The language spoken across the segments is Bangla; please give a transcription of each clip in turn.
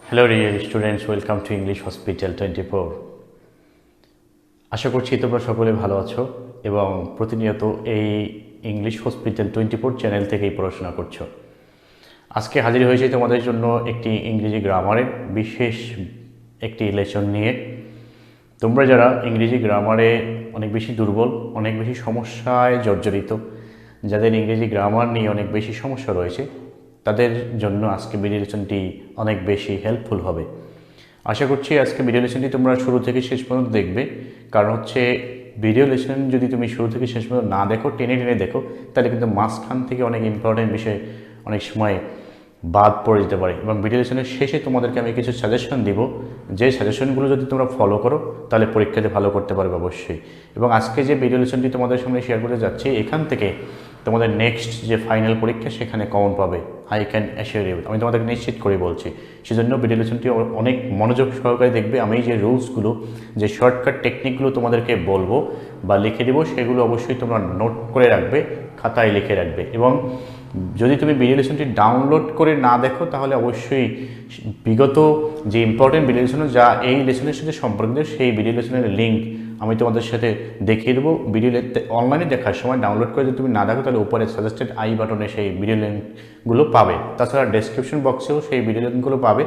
Hello dear students, welcome to English Hospital 24. আশা করছি তোমরা সকলে ভালো আছো এবং প্রতিনিয়ত এই ইংলিশ হসপিটাল 24 চ্যানেল থেকেই পড়াশোনা করছো। আজকে হাজির হয়েছি তোমাদের জন্য একটি ইংরেজি গ্রামারের বিশেষ একটি লেসন নিয়ে। তোমরা যারা ইংরেজি গ্রামারে অনেক বেশি দুর্বল, অনেক বেশি সমস্যায় জর্জরিত, যাদের ইংরেজি গ্রামার নিয়ে অনেক বেশি সমস্যা রয়েছে, তাদের জন্য আজকে ভিডিও লেসনটি অনেক বেশি হেল্পফুল হবে। আশা করছি আজকে ভিডিও লেসনটি তোমরা শুরু থেকে শেষ পর্যন্ত দেখবে, কারণ হচ্ছে ভিডিও লেসন যদি তুমি শুরু থেকে শেষ পর্যন্ত না দেখো, টেনে টেনে দেখো, তাহলে কিন্তু মাঝখান থেকে অনেক ইম্পর্টেন্ট বিষয় অনেক সময় বাদ পড়ে যেতে পারে। এবং ভিডিও লেসনের শেষে তোমাদেরকে আমি কিছু সাজেশন দিব, যে সাজেশনগুলো যদি তোমরা ফলো করো তাহলে পরীক্ষাতে ভালো করতে পারবে অবশ্যই। এবং আজকে যে ভিডিও লেসনটি তোমাদের সামনে শেয়ার করতে যাচ্ছি, এখান থেকে তোমাদের নেক্সট যে ফাইনাল পরীক্ষা সেখানে কমন পাবে, আই ক্যান অ্যাসিওর ইউ, আমি তোমাদেরকে নিশ্চিত করে বলছি। সেজন্য ভিডিও লেসনটি অনেক মনোযোগ সহকারে দেখবে। আমি যে রুলসগুলো, যে শর্টকাট টেকনিকগুলো তোমাদেরকে বলবো বা লিখে দেবো, সেগুলো অবশ্যই তোমরা নোট করে রাখবে, খাতায় লিখে রাখবে। এবং যদি তুমি ভিডিও লেসনটি ডাউনলোড করে না দেখো, তাহলে অবশ্যই বিগত যে ইম্পর্টেন্ট ভিডিও লেসন যা এই লেসনের সাথে সম্পর্কিত, সেই ভিডিও লেসনের লিঙ্ক আমি তোমাদের সাথে দেখিয়ে দেবো। ভিডিও অনলাইনে দেখার সময় ডাউনলোড করে যদি তুমি না দেখো, তাহলে উপরে সাজেস্টেড আই বাটনে সেই ভিডিও লিঙ্কগুলো পাবে। তাছাড়া ডেসক্রিপশন বক্সেও সেই ভিডিও লিঙ্কগুলো পাবে,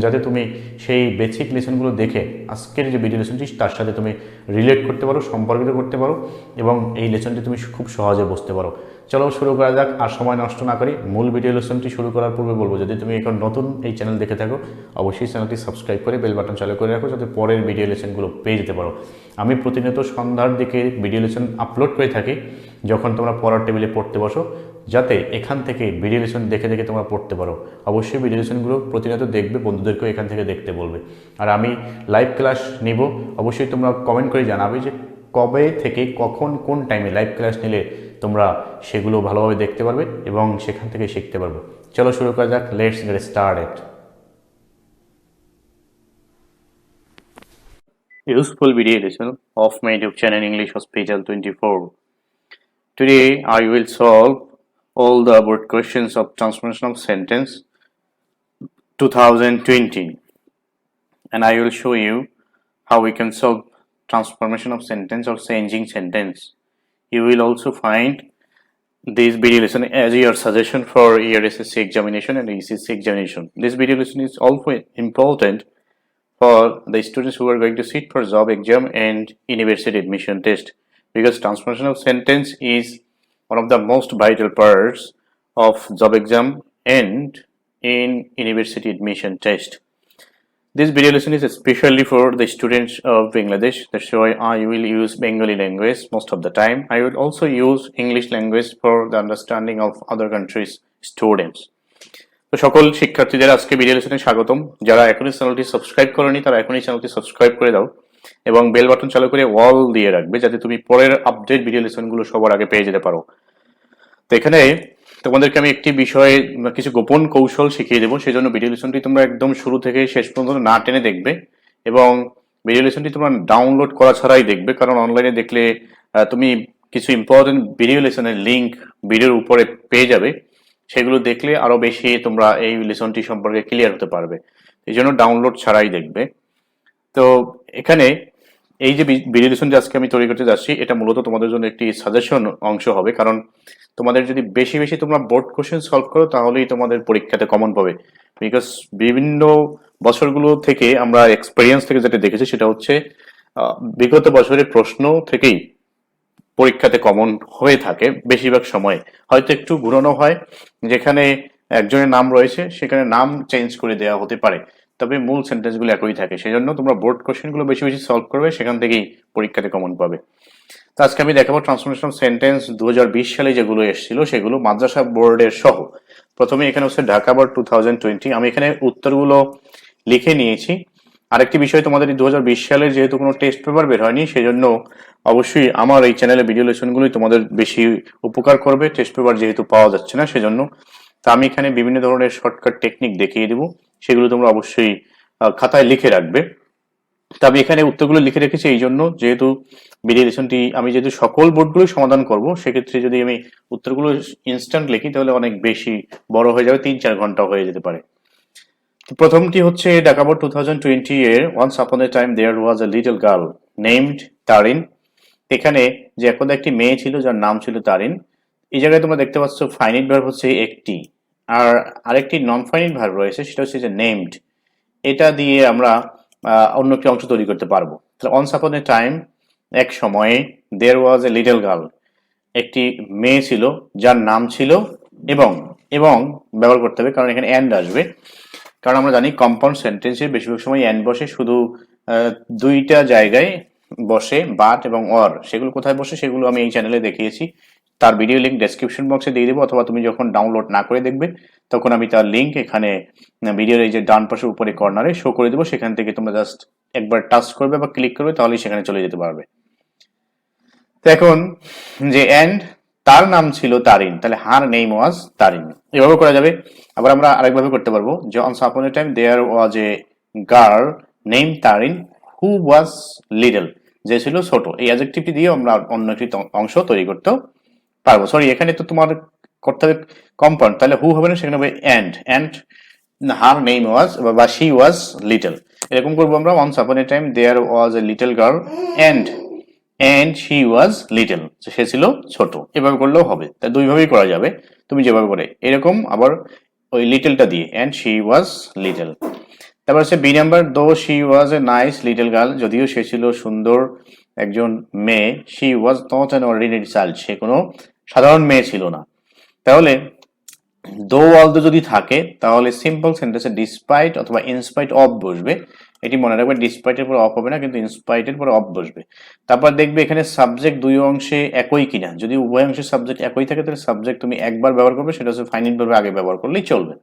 যাতে তুমি সেই বেসিক লেসনগুলো দেখে আজকের যে ভিডিও লেসনটি তার সাথে তুমি রিলেট করতে পারো, সম্পর্কিত করতে পারো, এবং এই লেসনটি তুমি খুব সহজে বুঝতে পারো। চলো শুরু করা যাক, আর সময় নষ্ট না করি। মূল ভিডিও লেসনটি শুরু করার পূর্বে বলবো, যদি তুমি এখন নতুন এই চ্যানেল দেখে থাকো, অবশ্যই চ্যানেলটি সাবস্ক্রাইব করে বেল বাটন চালু করে রাখো, যাতে পরের ভিডিও লেসনগুলো পেয়ে যেতে পারো। আমি প্রতিনিয়ত সন্ধ্যার দিকে ভিডিও লেসন আপলোড করে থাকি, যখন তোমরা পড়ার টেবিলে পড়তে বসো, যাতে এখান থেকে ভিডিও লেসন দেখে দেখে তোমরা পড়তে পারো। অবশ্যই ভিডিও লেসনগুলো প্রতিনিয়ত দেখবে, বন্ধুদেরকেও এখান থেকে দেখতে বলবে। আর আমি লাইভ ক্লাস নিব, অবশ্যই তোমরা কমেন্ট করে জানাবে যে কবে থেকে কখন কোন টাইমে লাইভ ক্লাস নিলে তোমরা সেগুলো ভালোভাবে দেখতে পারবে এবং সেখান থেকে শিখতে পারবে। চলো শুরু করা যাক, let's get started. Useful video lesson of my YouTube channel English Hospital 24. Today I will solve all the board questions of transformation of sentence 2020, and I will show you how we can solve transformation of sentence or changing sentence. You will also find this video lesson as your suggestion for your SSC examination and ECC examination. This video lesson is also important for the students who are going to sit for job exam and university admission test, because transformation of sentence is one of the most vital parts of job exam and in university admission test. This video lesson is especially for the students of Bangladesh. That's why I will use Bengali language most of the time. I will also use English language for the understanding of other countries' students. তো সকল শিক্ষার্থীদের আজকে ভিডিও লেসনে স্বাগতম। যারা এখনই চ্যানেলটি সাবস্ক্রাইব করোনি, তারা এখনই চ্যানেলটি সাবস্ক্রাইব করে দাও এবং বেল বাটন চালু করে অল দিয়ে রাখবে, যাতে তুমি পরের আপডেট ভিডিও লেসনগুলো সবার আগে পেয়ে যেতে পারো। তো এখানে তোমাদেরকে আমি একটি বিষয়ে কিছু গোপন কৌশল শিখিয়ে দেবো, সেই জন্য ভিডিও লেসনটি তোমরা একদম শুরু থেকে শেষ পর্যন্ত না টেনে দেখবে এবং ভিডিও লেসনটি তোমরা ডাউনলোড করা ছাড়াই দেখবে, কারণ অনলাইনে দেখলে তুমি কিছু ইম্পর্টেন্ট ভিডিও লেসনের লিঙ্ক ভিডিওর উপরে পেয়ে যাবে। সেগুলো দেখলে আরো বেশি তোমরা এই লেসনটি সম্পর্কে ক্লিয়ার হতে পারবে, এই জন্য ডাউনলোড ছাড়াই দেখবে। তো এখানে এই যে ভিডিও লেসনটি আজকে আমি তৈরি করতে যাচ্ছি, এটা মূলত তোমাদের জন্য একটি সাজেশন অংশ হবে, কারণ তোমাদের যদি বেশি বেশি তোমরা বোর্ড কোশ্চেন সলভ করো, তাহলেই তোমাদের পরীক্ষাতে কমন পাবে। বিকজ বিভিন্ন বছরগুলো থেকে আমরা এক্সপেরিয়েন্স থেকে যেটা দেখেছি, সেটা হচ্ছে বিগত বছরের প্রশ্ন থেকেই পরীক্ষাতে কমন হয়ে থাকে বেশিরভাগ সময়। হয়তো একটু ঘুরানো হয়, যেখানে একজনের নাম রয়েছে সেখানে নাম চেঞ্জ করে দেওয়া হতে পারে, তবে মূল সেন্টেন্সগুলো একই থাকে। সেই জন্য তোমরা বোর্ড কোশ্চেনগুলো বেশি বেশি সলভ করবে, সেখান থেকেই পরীক্ষাতে কমন পাবে। তো আজকে আমি দেখাবো ট্রান্সফরমেশন অফ সেন্টেন্স 2020 সালে যেগুলো এসেছিল, সেগুলো মাদ্রাসা বোর্ডের সহ। প্রথমে এখানে হচ্ছে ঢাকা বোর্ড 2020। আমি এখানে উত্তরগুলো লিখে নিয়েছি। আরেকটি বিষয়, তোমাদের 2020 সালের যেহেতু কোনো টেস্ট পেপার বের হয়নি, সেই জন্য অবশ্যই আমার এই চ্যানেলে ভিডিও লেসনগুলোই তোমাদের বেশি উপকার করবে, টেস্ট পেপার যেহেতু পাওয়া যাচ্ছে না সেজন্য। তা আমি এখানে বিভিন্ন ধরনের শর্টকাট টেকনিক দেখিয়ে দেবো, সেগুলো তোমরা অবশ্যই খাতায় লিখে রাখবে। তা আমি এখানে উত্তরগুলো লিখে রেখেছি এই জন্য, যেহেতু ভিডিও লেসনটি আমি যেহেতু সকল বোর্ডগুলোই সমাধান করব, সেক্ষেত্রে যদি আমি উত্তরগুলো ইনস্ট্যান্ট লিখি তাহলে অনেক বেশি বড় হয়ে যাবে, 3-4 ঘন্টা হয়ে যেতে পারে। প্রথমটি হচ্ছে দেখাবো 2020 এর once upon a time there was a little girl named Tarin. এখানে যে একদা একটি মেয়ে ছিল যার নাম ছিল তারিন। এই জায়গায় তোমরা দেখতে পাচ্ছ ফাইনিট ভার্ব হচ্ছে একটি, আর আরেকটি নন ফাইনিট ভার্ব রয়েছে, সেটা হচ্ছে যে নেমড। এটা দিয়ে আমরা অন্য একটি অংশ তৈরি করতে পারবো। তাহলে ওয়ান্স আপন এ টাইম, এক সময়ে, দেয়ার ওয়াজ এ লিটল গার্ল, একটি মেয়ে ছিল যার নাম ছিল, এবং এবং ব্যবহার করতে হবে কারণ এখানে অ্যান্ড আসবে। কারণ আমরা জানি কম্পাউন্ড সেন্টেন্সে বেশিরভাগ সময় অ্যান্ড বসে, শুধু দুইটা জায়গায় বসে, বাট এবং অর। সেগুলো কোথায় বসে সেগুলো আমি এই চ্যানেলে দেখিয়েছি, তার ভিডিও লিঙ্ক ডেসক্রিপশন বক্সে দিয়ে দেবো, অথবা তুমি যখন ডাউনলোড না করে দেখবে তখন আমি তার লিঙ্ক এখানে ভিডিওর এই যে ডান পাশে উপরে কর্নারে শো করে দেবো, সেখান থেকে তোমরা জাস্ট একবার টাচ করবে বা ক্লিক করবে, তাহলেই সেখানে চলে যেতে পারবে। তো এখন যে এন্ড, তার নাম ছিল তারিন, তাহলে হার নেম ওয়াজ তারিন, এভাবে করা যাবে। আবার আমরা আরেকভাবে করতে পারবো যে once upon a time there was a girl name Tarin who was little, যে ছিল ছোট। এই অ্যাডজেক্টিভটি দিয়ে আমরা অন্য একটি অংশ তৈরি করতে পারবো। সরি, এখানে তো তোমার করতে হবে কম্পাউন্ড, তাহলে হু হবে না, সেখানে হবে এন্ড হার নেম ওয়াজ বা শি ওয়াজ লিটল। এরকম করবো আমরা, once upon a time there was a little girl and she was little, সে ছিল ছোট। এভাবে করলেও হবে, তা দুইভাবেই করা যাবে, তুমি যেভাবে করে এরকম, আবার ওই লিটলটা দিয়ে and she was little। তারপর হচ্ছে বি নাম্বার, দো she was a nice little girl, যদিও সে ছিল সুন্দর একজন মেয়ে, she was not an ordinary child, সে কোনো সাধারণ মেয়ে ছিল না। তাহলে দো অলদো যদি থাকে তাহলে সিম্পল সেন্টেন্সে ডিসপাইট অথবা ইনস্পাইট অফ বসবে। এটি মনে রাখবে, ডিসপাইটের পর অফ হবে না, কিন্তু ইনস্পাইটের পর অফ বসবে। তারপর দেখবে এখানে সাবজেক্ট দুই অংশে একই কিনা, যদি উভয় অংশের সাবজেক্ট একই থাকে তাহলে সাবজেক্ট তুমি একবার ব্যবহার করবে, সেটা হচ্ছে ফাইনাইট ভার্বের আগে ব্যবহার করলেই চলবে।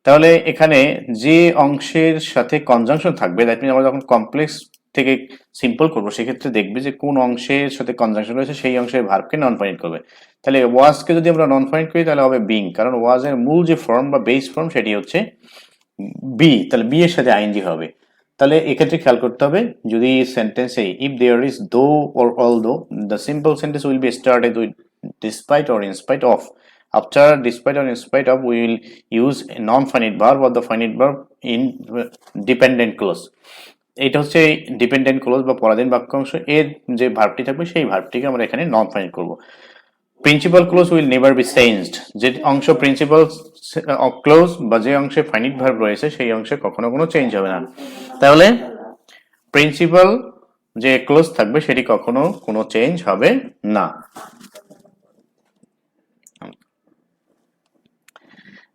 তাহলে এখানে যে অংশের সাথে কনজাংশন থাকবে, দ্যাট মিনস আমরা যখন কমপ্লেক্স থেকে সিম্পল করবো সেক্ষেত্রে দেখবে যে কোন অংশের সাথে কনজাংশন রয়েছে সেই অংশের ভার্বকে নন ফাইনাইট করবে। তাহলে ওয়াজকে যদি আমরা নন ফাইনাইট করি তাহলে হবে বিং, কারণ ওয়াজের মূল যে ফর্ম বা বেস ফর্ম সেটি হচ্ছে বি, তাহলে বি এর সাথে আইএনজি হবে। তাহলে এক্ষেত্রে খেয়াল করতে হবে, যদি সেন্টেন্সে if there is though or although, the simple sentence will be started with despite or in spite of. After despite or in spite of, we will use a non-finite verb or the finite verb in dependent clause. এটা হচ্ছে ডিপেন্ডেন্ট ক্লোজ বা পরাধীন বাক্যাংশ, এর যে ভার্বটি থাকবে সেই ভার্বটিকে আমরা এখানে নন ফাইনাইট করব। Principal clause will never be changed, যে অংশ প্রিন্সিপাল ক্লোজ বা যে অংশে ফাইনাইট ভার্ব রয়েছে সেই অংশে কখনো কোনো চেঞ্জ হবে না। তাহলে প্রিন্সিপাল যে ক্লোজ থাকবে সেটি কখনো কোনো চেঞ্জ হবে না।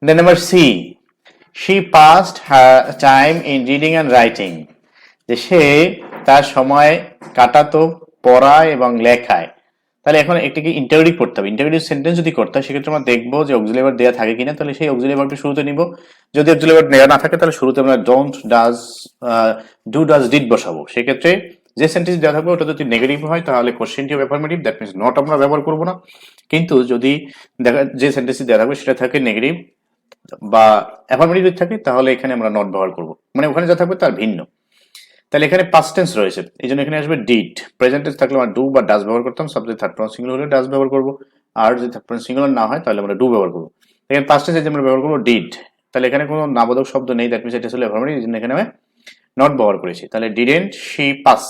Then number C, she passed her time in reading and writing, যে সে তার সময় কাটাতো পড়ায় এবং লেখায়। তাহলে এখন একটিকে ইন্টারোগেটিভ করতে হবে, ইন্টারোগেটিভ সেন্টেন্স যদি করতে হয় সেক্ষেত্রে আমরা দেখবো যে অক্সিলারি ভার্ব দেওয়া থাকে কিনা, তাহলে সেই অক্সিলারি ভার্বটি শুরুতে নিব। যদি অক্সিলারি ভার্ব দেওয়া না থাকে তাহলে শুরুতে আমরা don't, does, do, does, did বসাবো। সেক্ষেত্রে যে সেন্টেন্স দেওয়া থাকবে ওটা যদি নেগেটিভ হয় তাহলে কোশ্চেনটি হবে অ্যাফার্মেটিভ, দ্যাট মিনস নট আমরা ব্যবহার করবো না। কিন্তু যদি দেখা যে সেন্টেন্সটি দেওয়া থাকবে সেটা থাকে নেগেটিভ বা অ্যাফার্মেটিভ থাকে তাহলে এখানে আমরা নট ব্যবহার করব, মানে ওখানে যা থাকবে তার ভিন্ন। তাহলে এখানে পাস্ট টেন্স রয়েছে, এই জন্য এখানে আসবে ডিড। প্রেজেন্ট টেন্স থাকলে আমরা ডু বা ডাজ ব্যবহার করতাম, সাবজেক্ট থার্ড পারসন সিঙ্গুলার হলে ডাজ ব্যবহার করব, আর যদি থার্ড পারসন সিঙ্গুলার না হয় তাহলে আমরা ডু ব্যবহার করব। এখানে পাস্ট টেন্সে আমরা ব্যবহার করব ডিড, তাহলে এখানে কোনো নাবোধক শব্দ নেই, দ্যাট মিনস এটা ছিল অ্যাফার্মেটিভ, এই জন্য এখানে আমি নট ব্যবহার করেছি। তাহলে ডিডেন্ট শি পাস,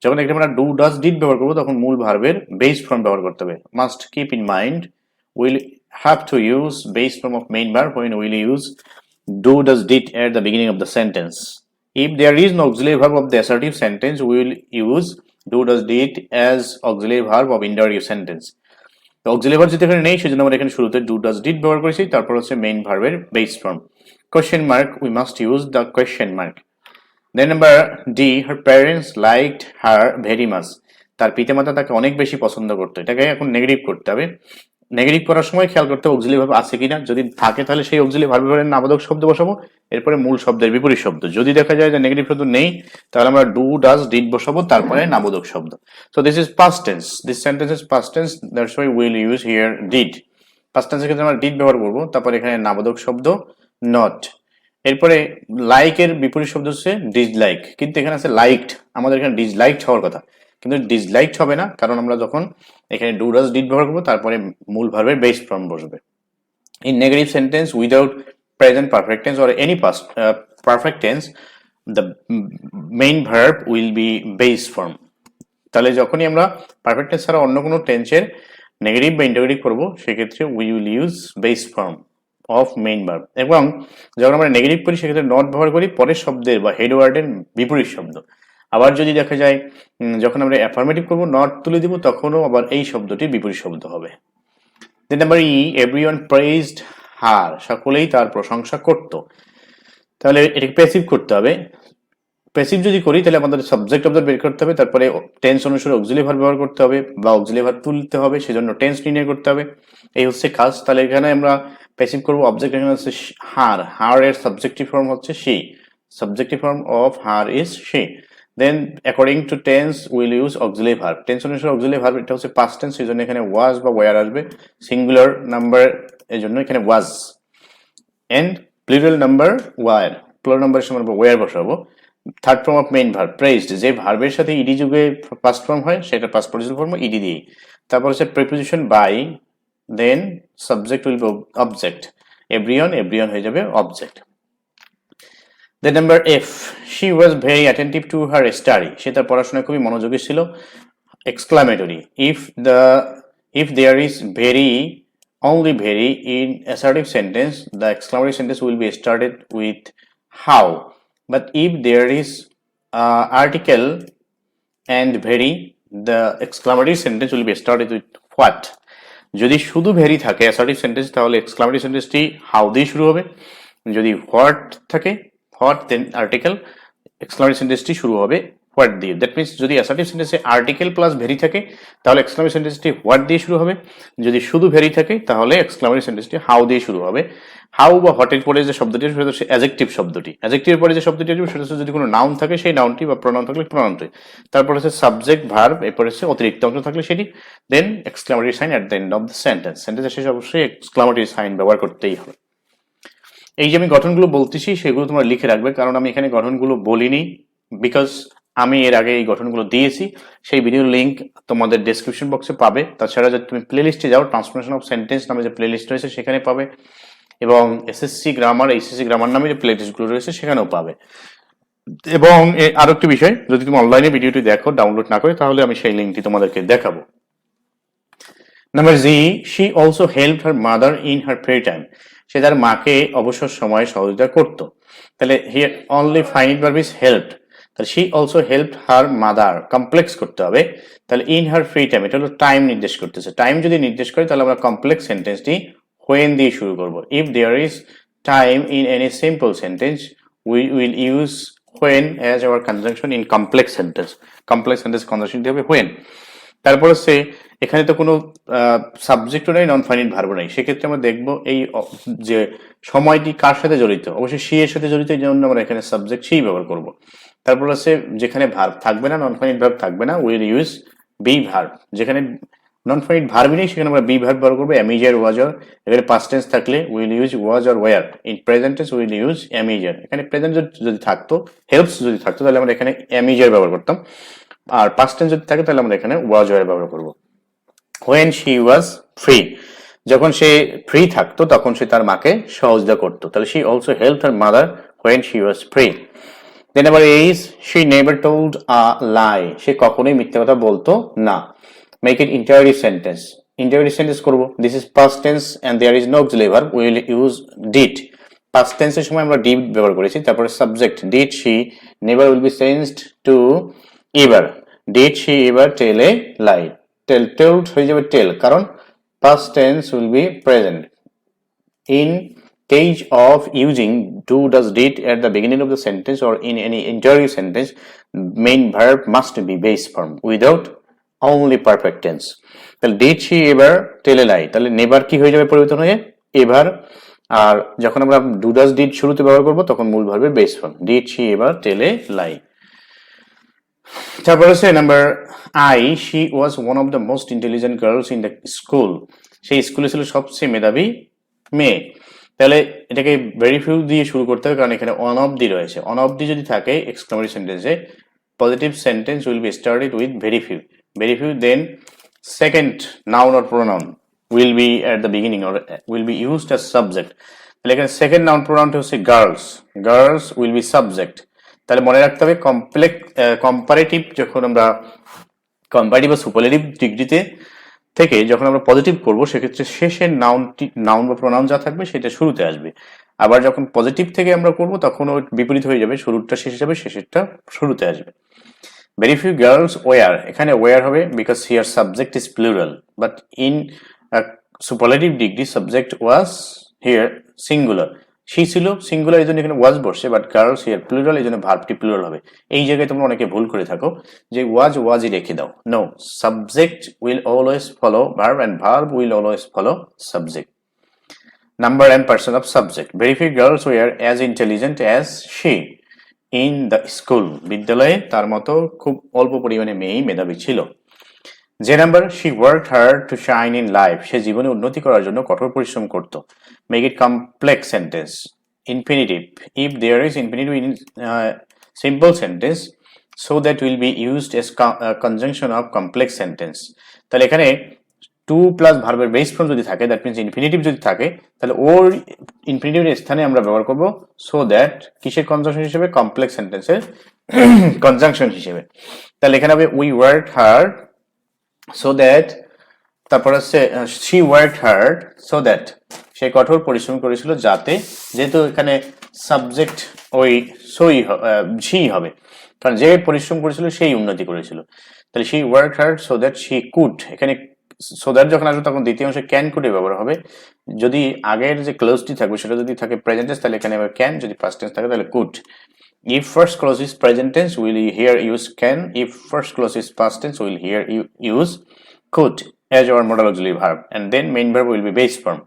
যখন এখানে আমরা ডু, ডাজ, ডিড ব্যবহার করব তখন মূল ভার্বের বেস ফর্ম ব্যবহার করতে হবে। Must keep in mind will have to use base form of main verb when we'll use do, does, did at the beginning of the sentence. If there is no auxiliary verb of the assertive sentence, we will use do, does, did as auxiliary verb of interrogative sentence. তো auxiliary verb যেটা এখানে নেই সেজন্য আমরা এখানে শুরুতে do, does, did ব্যবহার করেছি, তারপর হচ্ছে main verb এর base form। Question mark, we must use the question mark. Then number D, her parents liked her very much. তার পিতামাতা তাকে অনেক বেশি পছন্দ করতো, এটাকে এখন নেগেটিভ করতে হবে। নেগেটিভ করার সময় খেয়াল করতে হবে অক্সিলারি ভার্ব আছে কিনা, যদি থাকে তাহলে সেই অক্সিলারি ভার্বের নাবোধক শব্দ বসাবো, এরপরে মূল শব্দের বিপরীত শব্দ। যদি দেখা যায় যে নেগেটিভ শব্দ নেই তাহলে আমরা ডু, ডাজ, ডিড বসাবো, তারপরে নাবোধক শব্দ। So this is past tense, this sentence is past tense, that's why will use here did. Past টেন্সের ক্ষেত্রে আমরা ডিড ব্যবহার করবো, তারপরে এখানে নাবোধক শব্দ নট। এরপরে লাইকের বিপরীত শব্দ হচ্ছে ডিসলাইক, কিন্তু এখানে আছে লাইকড, আমাদের এখানে ডিসলাইকড হওয়ার কথা, কিন্তু ডিসলাইকড হবে না, কারণ আমরা যখন এখানে ডু, ডাজ, ডিড ব্যবহার করবো তারপরে মূল ভার্বের বেস ফর্ম বসবে। In negative sentence without present perfect tense or any past perfect tense, the main verb will be base form. তাহলে যখনই আমরা পারফেক্ট টেন্স ছাড়া অন্য কোনো টেন্সের নেগেটিভ বা ইন্টারোগেটিভ করব সেক্ষেত্রে we will use base form of main verb. এবং যখন আমরা নেগেটিভ করি সেক্ষেত্রে নট ব্যবহার করি পরের শব্দের বা হেড ওয়ার্ডের বিপরীত শব্দ। আবার যদি দেখা যায় যখন আমরা অ্যাফার্মেটিভ করব নট তুলে দিব তখনও আবার এই শব্দটির বিপরীত শব্দ হবে। দেন নাম্বার ই, এভরিওয়ান প্রেইজড হার, সকলেই তার প্রশংসা করত। তাহলে এটাকে প্যাসিভ করতে হবে। প্যাসিভ যদি করি তাহলে আমাদের সাবজেক্ট অবজেক্ট বের করতে হবে, তারপরে টেন্স অনুসারে অক্সিলারি ভার্ব ব্যবহার করতে হবে বা অক্সিলারি ভার্ব তুলতে হবে, সেজন্য টেন্স নির্ণয় করতে হবে। এই হচ্ছে কাজ। তাহলে এখানে আমরা প্যাসিভ করব, অবজেক্ট এখানে হচ্ছে হার, হার এর সাবজেক্টিভ ফর্ম হচ্ছে she, subjective form of her is she. Then according to tense will use auxiliary verb, tense অনুসারে অক্সিলারি ভার্ব এটা হচ্ছে পাস্ট টেন্স, সেজন্য এখানে ওয়াজ বা ওয়্যার আসবে। সিঙ্গুলার নাম্বার এর জন্য এখানে was, and plural number were, plural নাম্বারের সময় আমরা ওয়্যার বসাবো। Third form of main verb praised, যে ভার্বের সাথে ইডি যুগে পাস্ট ফর্ম হয় সেটা পাস্ট পার্টিসিপল ফর্ম ইডি দিয়ে। তারপর হচ্ছে preposition by, then subject will be object, everyone, everyone হয়ে যাবে object. Then number F, she was very attentive to her study, সে তার পড়াশোনায় খুবই মনোযোগী ছিল। Exclamatory, if there is very, only very in assertive sentence, the exclamatory sentence will be started with how. But if there is article and very, the exclamatory sentence will be started with what. যদি শুধু ভেরি থাকে অ্যাসার্টিভ সেন্টেন্স তাহলে এক্সক্লামেটরি সেন্টেন্সটি হাউ দিয়ে শুরু হবে। যদি হোয়াট থাকে, হোয়াট দেন আর্টিকেল, এক্সক্লামেটরি সেন্টেন্সটি শুরু হবে হোয়াট দিয়ে। দ্যাট মিনস যদি অ্যাসার্টিভ সেন্টেন্সে আর্টিকেল প্লাস ভেরি থাকে তাহলে এক্সক্লামেটরি সেন্টেন্সটি হোয়াট দিয়ে শুরু হবে। যদি শুধু ভেরি থাকে তাহলে এক্সক্লামেটরি সেন্টেন্সটি হাউ দিয়ে শুরু হবে। হাউ বা হটের পরে যে শব্দটি সেটা হচ্ছে অ্যাডজেক্টিভ শব্দটি, অ্যাডজেক্টিভের পরে যে শব্দটি আসবে সেটা হচ্ছে যদি কোনো নাউন থাকে সেই নাউনটি বা প্রোনাউন থাকলে প্রোনাউনটি, তারপর হচ্ছে সাবজেক্ট ভার্ব, এরপর হচ্ছে অতিরিক্ত অংশ থাকলে সেটি, then exclamatory sign at the end of the sentence. সেন্টেন্সের শেষে অবশ্যই এক্সক্লামেটরি সাইন ব্যবহার করতেই হবে। এই যে আমি গঠনগুলো বলতেছি সেগুলো তোমরা লিখে রাখবে, কারণ আমি এখানে গঠনগুলো বলিনি, বিকজ আমি এর আগে এই গঠনগুলো দিয়েছি। সেই ভিডিওর লিঙ্ক তোমাদের ডেসক্রিপশন বক্সে পাবে। তাছাড়া যদি তুমি প্লে লিস্টে যাও, ট্রান্সফরমেশন অফ সেন্টেন্স নামে যে প্লে লিস্ট রয়েছে সেখানে পাবে, এবং এসএসসি গ্রামার, এইচএসসি গ্রামার নামে যে প্লে লিস্টগুলো রয়েছে সেখানেও পাবে। এবং আরো একটি বিষয়, যদি তুমি অনলাইনে ভিডিওটি দেখো ডাউনলোড না করে, তাহলে আমি সেই লিঙ্কটি তোমাদেরকে দেখাবো। Number G, she also help her mother in her free time, সে তার মাকে অবসর সময়ে সহযোগিতা করত। তাহলে here only finite verb is helped, তাহলে she also helped her mother, complex করতে হবে। তাহলে ইন হার ফ্রি টাইম, এটা হলো টাইম নির্দেশ করতেছে। টাইম যদি নির্দেশ করে তাহলে আমরা কমপ্লেক্স সেন্টেন্সটি when দিয়ে শুরু করব। if there is time in any simple sentence we will use when as our conjunction in complex sentence, complex sentence conjunction দিয়ে হবে when। তারপর হচ্ছে এখানে তো কোনো সাবজেক্টও নাই, নন ফাইনাইট ভার্বও নাই, সেক্ষেত্রে আমরা দেখব এই যে সময়টি কার সাথে জড়িত, অবশ্যই সি এর সাথে জড়িত, এই জন্য আমরা এখানে সাবজেক্ট সি ব্যবহার করব। তারপর হচ্ছে যেখানে ভার্ব থাকবে না, নন ফাইনাইট ভার্ব থাকবে না, উইল ইউজ বি ভার্ব। যেখানে নন ফাইনাইট ভার্ব নেই সেখানে আমরা বি ভার্ব ব্যবহার করবো, এমিজার, ওয়াজ অর। এখানে পাস্ট টেন্স থাকলে will use was or were. In present tense will use am is are. এখানে প্রেজেন্ট যদি থাকতো, হেল্পস যদি থাকতো তাহলে আমরা এখানে এমিজার ব্যবহার করতাম, আর পাস্ট টেন্স যদি থাকে তাহলে আমরা এখানে ওয়াজ ওয়্যার ব্যবহার করব। when she was free, যখন সে ফ্রি থাকতো তখন সে তার মাকে সহযোগিতা করতো। তাহলে she also helped her mother when she was free. Then number is she never told a lie, সে কখনোই মিথ্যা কথা বলতো না। Make it interrogative sentence. Interrogative sentence করব। This is past tense and there is no auxiliary verb. We will use did. Past tense এর সময় আমরা did ব্যবহার করেছি। তারপরে subject did she never will be changed to ever. Did she ever tell a lie? Told হয়ে যাবে tell, কারণ past tense will be present. In case of using do, does, did at the beginning of the sentence or in any interrogative sentence, main verb must be base form without only perfect tense. তাহলে did she ever tell a lie, তাহলে never কি হয়ে যাবে পরিবর্তন হয়ে ever, আর যখন আমরা do, does, did শুরুতে ব্যবহার করব তখন মূল ভার্বের base form did she ever tell a lie. তারপর হচ্ছে number I, she was one of the most intelligent girls in the school, সেই স্কুলে ছিল সবচেয়ে মেধাবী মেয়ে। তাহলে এটাকে ভেরি ফিউ দিয়ে শুরু করতে হবে, কারণ এখানে অন অফ দি রয়েছে। অন অফ দি যদি থাকে এক্সক্লামেটরি সেন্টেন্সে, positive sentence will be started with very few, very few, then second noun or pronoun will be at the beginning or will be used as subject. তাহলে এখানে সেকেন্ড নাউন প্রোনাউনটা হচ্ছে girls, girls will be subject. তাহলে মনে রাখতে হবে কম্পারেটিভ যখন আমরা কম্পারেটিভ বা সুপারলেটিভ ডিগ্রিতে থেকে যখন আমরা পজিটিভ করব সেক্ষেত্রে শেষের নাউন বা প্রোনাউন যা থাকবে সেটা শুরুতে আসবে। আবার যখন পজিটিভ থেকে আমরা করব তখন ওই বিপরীত হয়ে যাবে, শুরুটা শেষে যাবে, শেষেরটা শুরুতে আসবে। Very few girls wear, এখানে wear হবে because here subject is plural, but in a superlative degree subject was here singular. she ছিল সিঙ্গুলার, এই জন্য এখানে was বসছে, বাট গার্লস হিয়ার প্লুরাল, এই জন্য ভার্বটি প্লুরাল হবে। এই জায়গায় তোমরা অনেকে ভুল করে থাকো যে ওয়াজই রেখে দাও। No, subject will always follow verb and verb will always follow subject. Number and person of subject. Very few girls were as intelligent as she in the school. বিদ্যালয়ে তার মতো খুব অল্প পরিমাণে মেয়েই মেধাবী ছিল। যে number, she worked hard to shine in life. সে জীবনে উন্নতি করার জন্য কঠোর পরিশ্রম করত। Make it complex sentence. Infinitive. If there is infinitive in simple sentence, so that will be used as conjunction of complex sentence. তাহলে এখানে টু প্লাস ভার্বের বেস ফর্ম যদি থাকে, দ্যাট মিনস ইনফিনিটিভ যদি থাকে, তাহলে ওর ইনফিনিটিভের স্থানে আমরা ব্যবহার করব সো দ্যাট, কিসের কনজাংশন হিসেবে? কমপ্লেক্স সেন্টেন্সের কনজাংশন হিসেবে। তাহলে এখানে হবে we worked hard so that, তারপর হচ্ছে she worked hard so that, সে কঠোর পরিশ্রম করেছিল যাতে, যেহেতু এখানে সাবজেক্ট ওই শি হবে, কারণ যে পরিশ্রম করেছিল সেই উন্নতি করেছিল। তাহলে she worked hard so that she could, এখানে সো দ্যাট যখন আসবে তখন দ্বিতীয় অংশে ক্যান কুডে ব্যবহার হবে। যদি আগের যে ক্লোজটি থাকবে সেটা যদি থাকে প্রেজেন্ট টেন্স, তাহলে এখানে ক্যান, যদি পাস্ট টেন্স থাকে তাহলে could. If first clause is present tense, we will here use can. If first clause is past tense, we will here use could as our modal auxiliary verb, and then main verb will be base form.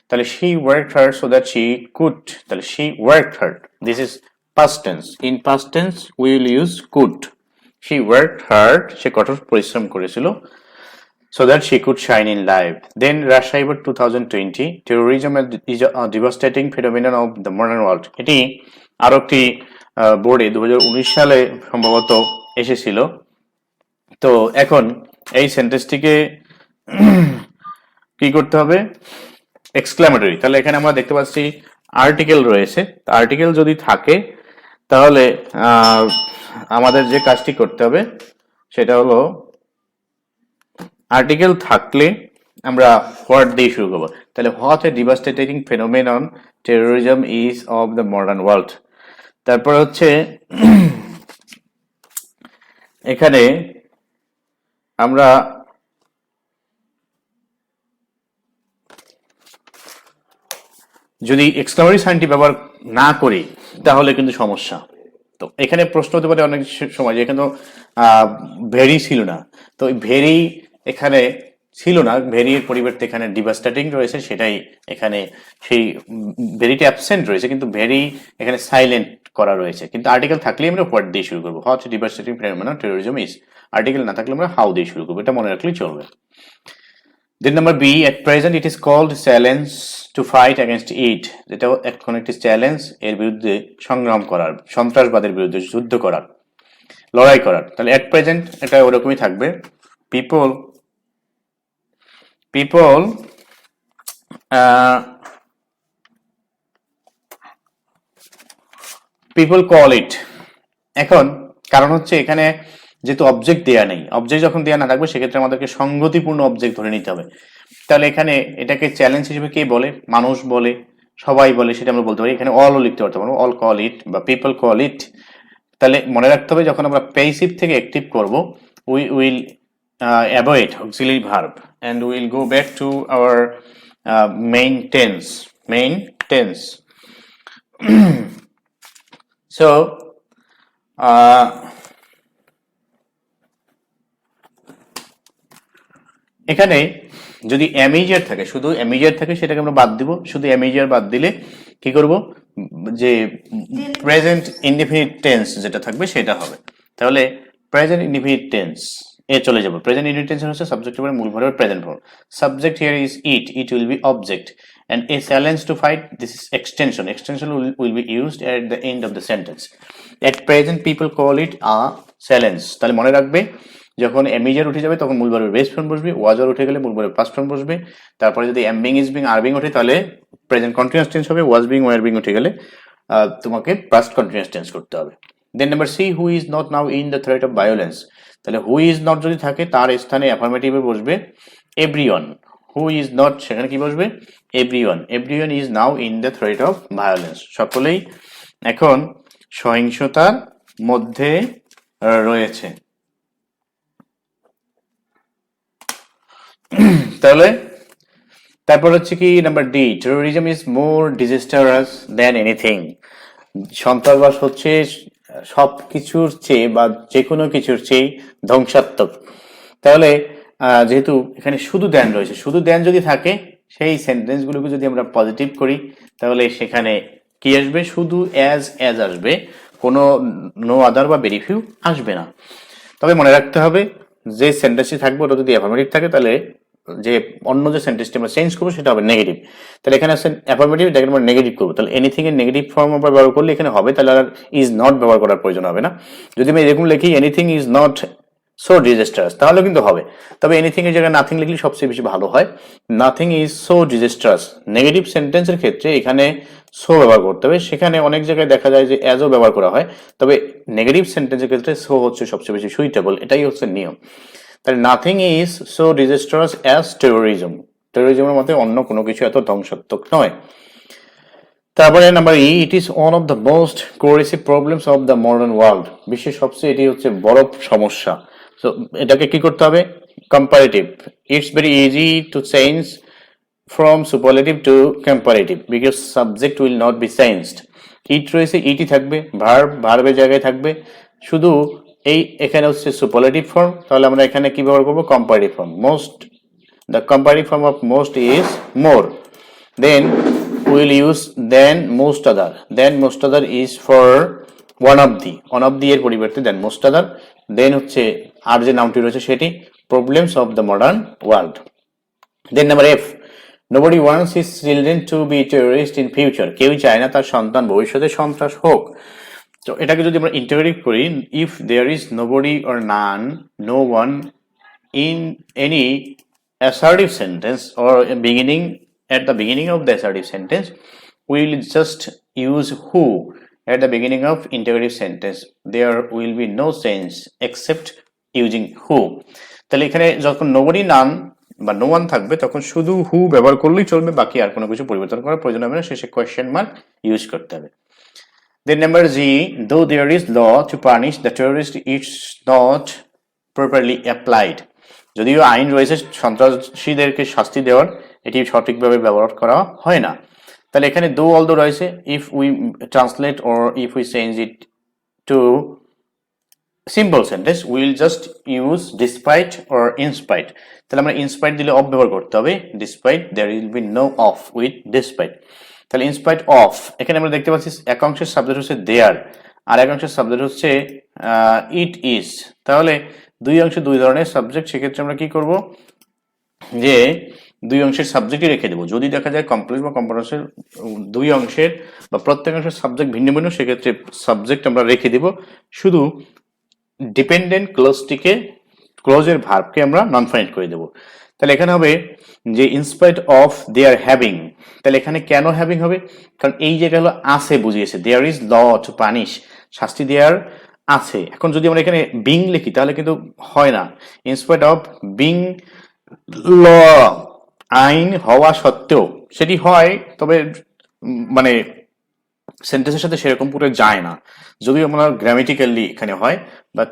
তাহলে she worked hard so that she could, তাহলে she worked hard, this is past tense. In past tense we will use could. She worked hard, সে কঠোর পরিশ্রম করেছিল, so that she could shine in life. Then Rush Cyber 2020, terrorism is a devastating phenomenon of the modern world. এটি আরো একটি বোর্ডে 2019 সালে সম্ভবত এসেছিল। তো এখন এই সেন্টেন্সটিকে কি করতে হবে? এক্সক্লামেটরি। তাহলে এখানে আমরা দেখতে পাচ্ছি আর্টিকেল রয়েছে। আর্টিকেল যদি থাকে তাহলে আমাদের যে কাজটি করতে হবে সেটা হলো, আর্টিকেল থাকলে আমরা হোয়াট দিয়ে শুরু করবো। তাহলে what a devastating phenomenon terrorism is of the modern world. তারপর হচ্ছে এখানে আমরা যদি এক্সক্লামেটরি সাইনটি ব্যবহার না করি তাহলে কিন্তু সমস্যা। তো এখানে প্রশ্ন হতে পারে অনেক সময় যে এখানে তো ভেরি ছিল না, তো ভেরি এখানে ছিল না, ভেরি এর পরিবর্তে এখানে ডিভাস্টেটিং রয়েছে, সেটাই এখানে সেই ভেরিটি অ্যাবসেন্ট রয়েছে, কিন্তু ভেরি এখানে সাইলেন্ট করা রয়েছে। কিন্তু আর্টিকেল থাকলে আমরা হোয়াট দিয়ে শুরু করবো, what devastating phenomenon terrorism is. Article না থাকলে আমরা হাউ দিয়ে শুরু করবো, এটা মনে রাখলেই চলবে। Then number B, at present it is called challenge to fight against it, যেটা এখন একটি চ্যালেঞ্জ, এর বিরুদ্ধে সংগ্রাম করার, সন্ত্রাসবাদের বিরুদ্ধে যুদ্ধ করার, লড়াই করার। তাহলে at present এটা ওরকমই থাকবে। people call it। এখন কারণ হচ্ছে এখানে যেহেতু অবজেক্ট দেয়া নেই, অবজেক্ট যখন দেয়া না থাকবে সেক্ষেত্রে আমাদেরকে সঙ্গতিপূর্ণ অবজেক্ট ধরে নিতে হবে। তাহলে এখানে এটাকে চ্যালেঞ্জ হিসেবে কে বলে? মানুষ বলে, সবাই বলে, সেটা আমরা বলতে পারি। এখানে অলও লিখতে পারতে পারবো, অল কল ইট বা পিপল কল ইট। তাহলে মনে রাখতে হবে যখন আমরা প্যাসিভ থেকে অ্যাক্টিভ করব, we will avoid auxiliary verb and we will go back to our main tense. So এখানে যদি এমইজার থাকে, শুধু এমইজার থাকে সেটাকে আমরা বাদ দিব। শুধু এমইজার বাদ দিলে কি করব, যে প্রেজেন্ট ইনডিফিনিট টেন্স যেটা থাকবে সেটা হবে। তাহলে প্রেজেন্ট ইনডিফিনিট টেন্স এ চলে যাব। প্রেজেন্ট ইনডিফিনিট টেন্স হচ্ছে সাবজেক্টের পরে মূল ভার্বের present form. Subject here is it, it will be object, and a challenge to fight, this is extension will be used at the end of the sentence. At present people call it a challenge. তাহলে মনে রাখবে যখন এম ইজ উঠে যাবে তখন মূল ভার্বের বেস ফর্ম বসবে, ওয়াজ আর উঠে গেলে মূল ভার্বের পাস্ট ফর্ম বসবে। তারপরে যদি am being, is being, are being ওঠে তাহলে প্রেজেন্ট কন্টিনিউয়াস টেন্স হবে, ওয়াজ বিং, ওয়ার বিং উঠে গেলে তোমাকে পাস্ট কন্টিনিউয়াস টেন্স করতে হবে। Then number C, who is not now in the threat of violence. তাহলে হু ইজ নট যদি থাকে তার স্থানে অ্যাফার্মেটিভে বসবে এভরিওয়ান। হু ইজ নট, সেখানে কি বসবে? Everyone. Everyone is now in the threat of violence. সকলেই এখন সহিংসতার মধ্যে রয়েছে। তাহলে তারপর হচ্ছে কি number D, terrorism is more disastrous than anything. সন্ত্রাসবাদ হচ্ছে সবকিছুর চেয়ে বা যে কোনো কিছুর চেয়ে ধ্বংসাত্মক। তাহলে যেহেতু এখানে শুধু দ্যান রয়েছে, শুধু দ্যান যদি থাকে সেই সেন্টেন্সগুলোকে যদি আমরা পজিটিভ করি তাহলে সেখানে কি আসবে? শুধু অ্যাজ আসবে, কোনো নো আদার বা ভেরি ফিউ আসবে না। তবে মনে রাখতে হবে যে সেন্টেন্সটি থাকবে ওটা যদি অ্যাফার্মেটিভ থাকে তাহলে যে অন্য যে সেন্টেন্সটি আমরা চেঞ্জ করবো সেটা হবে নেগেটিভ। তাহলে এখানে আছে অ্যাফার্মেটিভ, এটাকে আমরা নেগেটিভ করবো। তাহলে এনিথিং এর নেগেটিভ ফর্ম আমরা ব্যবহার করলে এখানে হবে, তাহলে আর ইজ নট ব্যবহার করার প্রয়োজন হবে না। যদি আমি এরকম লিখি anything is not so disastrous তাহলে কিন্তু হবে। তবে এনিথিং এর জায়গায় নাথিং লিখলে সবচেয়ে বেশি ভালো হয়। Nothing is so disastrous, negative সেন্টেন্সের ক্ষেত্রে এখানে সো ব্যবহার করতে হবে। সেখানে অনেক জায়গায় দেখা যায় যে অ্যাজও ব্যবহার করা হয়, তবে নেগেটিভ সেন্টেন্সের ক্ষেত্রে সো হচ্ছে সবচেয়ে বেশি সুইটেবল, এটাই হচ্ছে নিয়ম। তাহলে nothing is so disastrous as terrorism, টেরোরিজমের মতে অন্য কোনো কিছু এত ধ্বংসাত্মক নয়। তারপরে number E, it is one of the most coercive problems of the modern world. বিশ্বের সবচেয়ে এটি হচ্ছে বড় সমস্যা। সো এটাকে কি করতে হবে? Comparative. It's very easy to change from superlative to comparative because subject will not be changed. It রয়েছে, ইটি থাকবে, ভার্বের জায়গায় থাকবে, শুধু এই এখানে হচ্ছে সুপারলেটিভ ফর্ম, তাহলে আমরা এখানে কি ব্যবহার করবো? Comparative form. Most, the comparative form of most is more. Then we'll use then most other. Then most other is for one of the এর পরিবর্তে then most other. Then হচ্ছে আর যে নামটি রয়েছে সেটি problems of the modern world. Then number F, nobody wants his children to be terrorists in future. কেউই চায় না তার সন্তান ভবিষ্যতে সন্ত্রাস হোক। তো এটাকে যদি আমরা ইন্টারোগেটিভ করি, if there is nobody or none, no one in any assertive sentence or beginning at the beginning of the assertive sentence, we will just use who at the beginning of interrogative sentence. There will be no sense except using who. তাহলে এখানে যখন nobody, none বা no one থাকবে তখন শুধু who ব্যবহার করলেই চলবে, বাকি আর কোনো কিছু পরিবর্তন করার প্রয়োজন হবে না, শেষে কোয়েশ্চেন মার্ক ইউজ করতে হবে। Then number G, though there is law to punish the terrorist, it's not properly applied. যদিও আইন রয়েছে সন্ত্রাসীদেরকে শাস্তি দেওয়ার, এটি সঠিকভাবে ব্যবহার করা হয় না। তাহলে এখানে দো অলদো রয়েছে, if we translate or if we change it to simple sentence will just use despite or in spite. তাহলে আমরা ইনস্পাইট দিলে অফ ব্যবহার করতে হবে, despite there will be no of with despite. তাহলে ইনস্পাইট অফ, এখানে আমরা দেখতে পাচ্ছি এক অংশের সাবজেক্ট হচ্ছে দেয়ার আর এক অংশের সাবজেক্ট হচ্ছে ইট ইজ। তাহলে দুই অংশে দুই ধরনের সাবজেক্ট, সেক্ষেত্রে আমরা কি করব যে দুই অংশের সাবজেক্টই রেখে দেবো। যদি দেখা যায় কমপ্লেক্স বা কম্পাউন্ডের দুই অংশের বা প্রত্যেক অংশের সাবজেক্ট ভিন্ন ভিন্ন, সেক্ষেত্রে সাবজেক্ট আমরা রেখে দিব, শুধু ডিপেন্ডেন্ট ক্লোজটিকে, ক্লোজের ভার্বকে আমরা নন ফাইনাইট করে দেবো। তাহলে এখানে হবে যে ইনস্পাইট অফ দেয়ার হ্যাভিং। তাহলে এখানে কেন হ্যাভিং হবে? কারণ এই জায়গা হলো আছে বুঝিয়েছে, there is law to punish, শাস্তি দেয়ার আছে। এখন যদি আমরা এখানে বিং লিখি তাহলে কিন্তু হয় না। ইনস্পাইট অফ বিং ল, আইন হওয়া সত্ত্বেও, সেটি হয় তবে মানে সেন্টেন্সের সাথে সেরকম পুরো যায় না, যদিও আমরা গ্রামেটিক্যালি এখানে হয়, বাট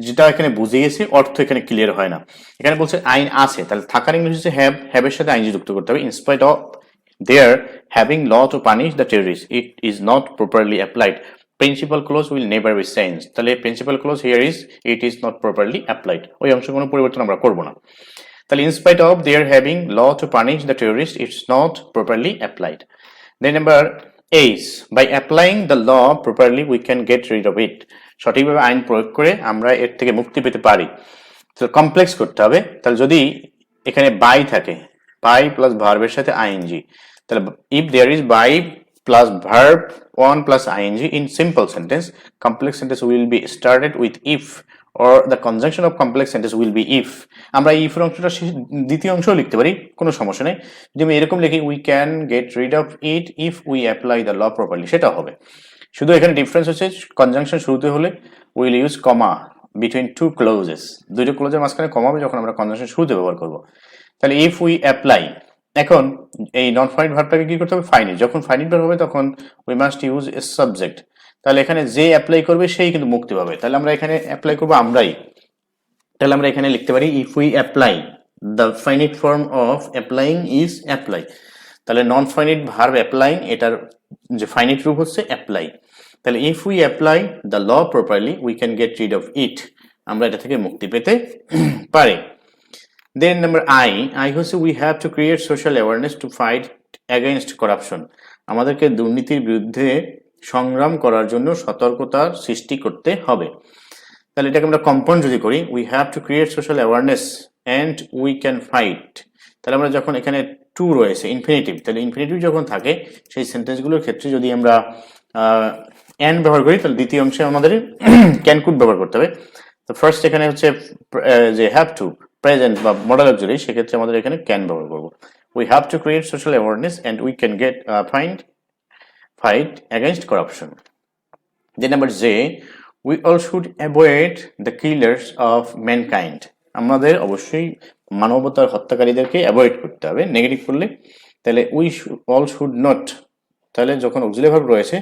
যেটা এখানে বুঝিয়েছে অর্থ এখানে ক্লিয়ার হয় না। এখানে বলছে আইন আছে, তাহলে থাকার ইংলিশ হচ্ছে হ্যাভ, হ্যাভের সাথে আইনজি যুক্ত করতে হবে। In spite of their having law to punish the terrorist, it is not properly applied. Principal clause will never be change. তাহলে principal clause here is it is not properly applied, ওই অংশে কোনো পরিবর্তন আমরা করবো না। তাহলে in spite of their having law to punish the terrorist, it's not properly applied. Then number H, by applying the law properly we can get rid of it. সঠিকভাবে আইন প্রয়োগ করে আমরা এর থেকে মুক্তি পেতে পারি। তো কমপ্লেক্স করতে হবে। তাহলে যদি এখানে বাই থাকে, বাই প্লাস ভার্বের সাথে আইএনজি, তাহলে if there is by plus verb one plus ING in simple sentence, complex sentence will be started with if or the conjunction of complex sentence will be if. আমরা if এর অংশটা দ্বিতীয় অংশও লিখতে পারি, কোনো সমস্যা নেই। যদি আমি এরকম লিখি we can get rid of it if we apply the law properly, সেটা হবে। শুধু এখানে ডিফারেন্স হচ্ছে কনজাংশন শুরুতে হলে will use comma between two clauses, দুটো ক্লোজের মাঝখানে কমা হবে যখন আমরা কনজাংশন শুরুতে ব্যবহার করব। তাহলে ইফ উই অ্যাপ্লাই, এখন এই নন ফাইনাইট ভার্বটাকে কি করতে হবে, ফাইনাইট। যখন ফাইনাইট ভার্ব হবে তখন we must use a subject. তাহলে এখানে যে অ্যাপ্লাই করবে সেই কিন্তু মুক্তি পাবে। তাহলে আমরা এখানে অ্যাপ্লাই করবো আমরাই। তাহলে আমরা এখানে লিখতে পারি if we apply, the finite form of applying is apply. তাহলে নন ফাইনাইট ভার্ব অ্যাপ্লাইং, এটার যে ফাইনাইট রূপ হচ্ছে অ্যাপ্লাই। তাহলে if we apply the law properly we can get rid of it, আমরা এটা থেকে মুক্তি পেতে পারি। দেন নাম্বার আই হচ্ছে we have to create social awareness to fight against corruption, আমাদেরকে দুর্নীতির বিরুদ্ধে সংগ্রাম করার জন্য সতর্কতার সৃষ্টি করতে হবে। তাহলে এটাকে আমরা কম্পাউন্ড যদি করি, we have to create social awareness and we can fight. তাহলে আমরা যখন এখানে টু রয়েছে ইনফিনিটিভ, তাহলে ইনফিনিটিভ যখন থাকে সেই সেন্টেন্সগুলোর ক্ষেত্রে যদি আমরা অ্যান্ড ব্যবহার করি তাহলে দ্বিতীয় অংশে আমাদের ক্যান কুড ব্যবহার করতে হবে। তো ফার্স্ট এখানে হচ্ছে যে হ্যাভ টু প্রেজেন্ট বা মডেল অক্সিলারি, সেক্ষেত্রে আমাদের এখানে ক্যান ব্যবহার করবো। We have to create social awareness and we can gate fight against corruption. Then number J, we all should avoid the killers of mankind. আমাদের অবশ্যই মানবতার হত্যাকারীদেরকে অ্যাভয়েড করতে হবে। নেগেটিভ করলে তাহলে we all should not, তাহলে যখন অক্সিলারি ভার্ব রয়েছে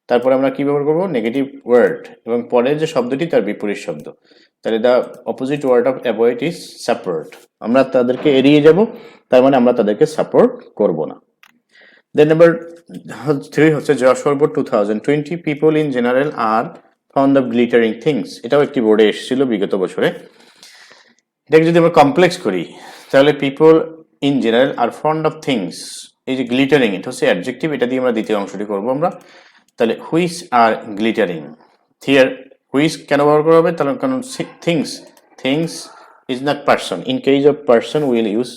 তারপরে আমরা কি ব্যবহার করব, নেগেটিভ ওয়ার্ড, এবং পরের যে শব্দটি তার বিপরীত শব্দ। তাহলে the opposite word of avoid is support, আমরা তাদেরকে এড়িয়ে যাব, তার মানে আমরা তাদেরকে সাপোর্ট করব না। Then number 3 হচ্ছে Joshua Board 2020, people in general are fond of glittering things. এটাও একটি বোর্ডে এসেছিল বিগত বছরে। এটাকে যদি আমরা কমপ্লেক্স করি তাহলে people in general are fond of things, এই যে গ্লিটারিং এটা হচ্ছে অ্যাডজেক্টিভ, এটা দিয়ে আমরা দ্বিতীয় অংশটি করব আমরা। তাহলে which are glittering, here which কেন ব্যবহার করা হবে, তাহলে কারণ things is not person, in case of person we will use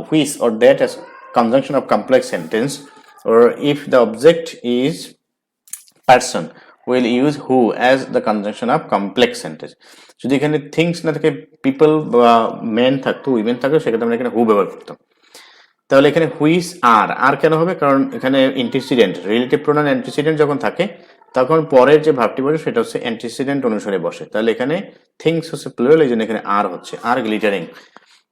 which or that as conjunction of complex sentence, or if the object is person we'll use who as the conjunction of complex sentence. যদি এখানে things না থাকে, people বা men থাকতো, women থাকতো, সেক্ষেত্রে আমরা এখানে who ব্যবহার করতাম। তাহলে এখানে which আর কেন হবে, কারণ এখানে antecedent রিলেটিভ প্রোনাউন antecedent যখন থাকে তখন পরের যে ভার্বটি বসে সেটা হচ্ছে antecedent অনুসারে বসে। তাহলে এখানে things হচ্ছে প্লুরাল, এই জন্য এখানে আর হচ্ছে আর গ্লিটারিং।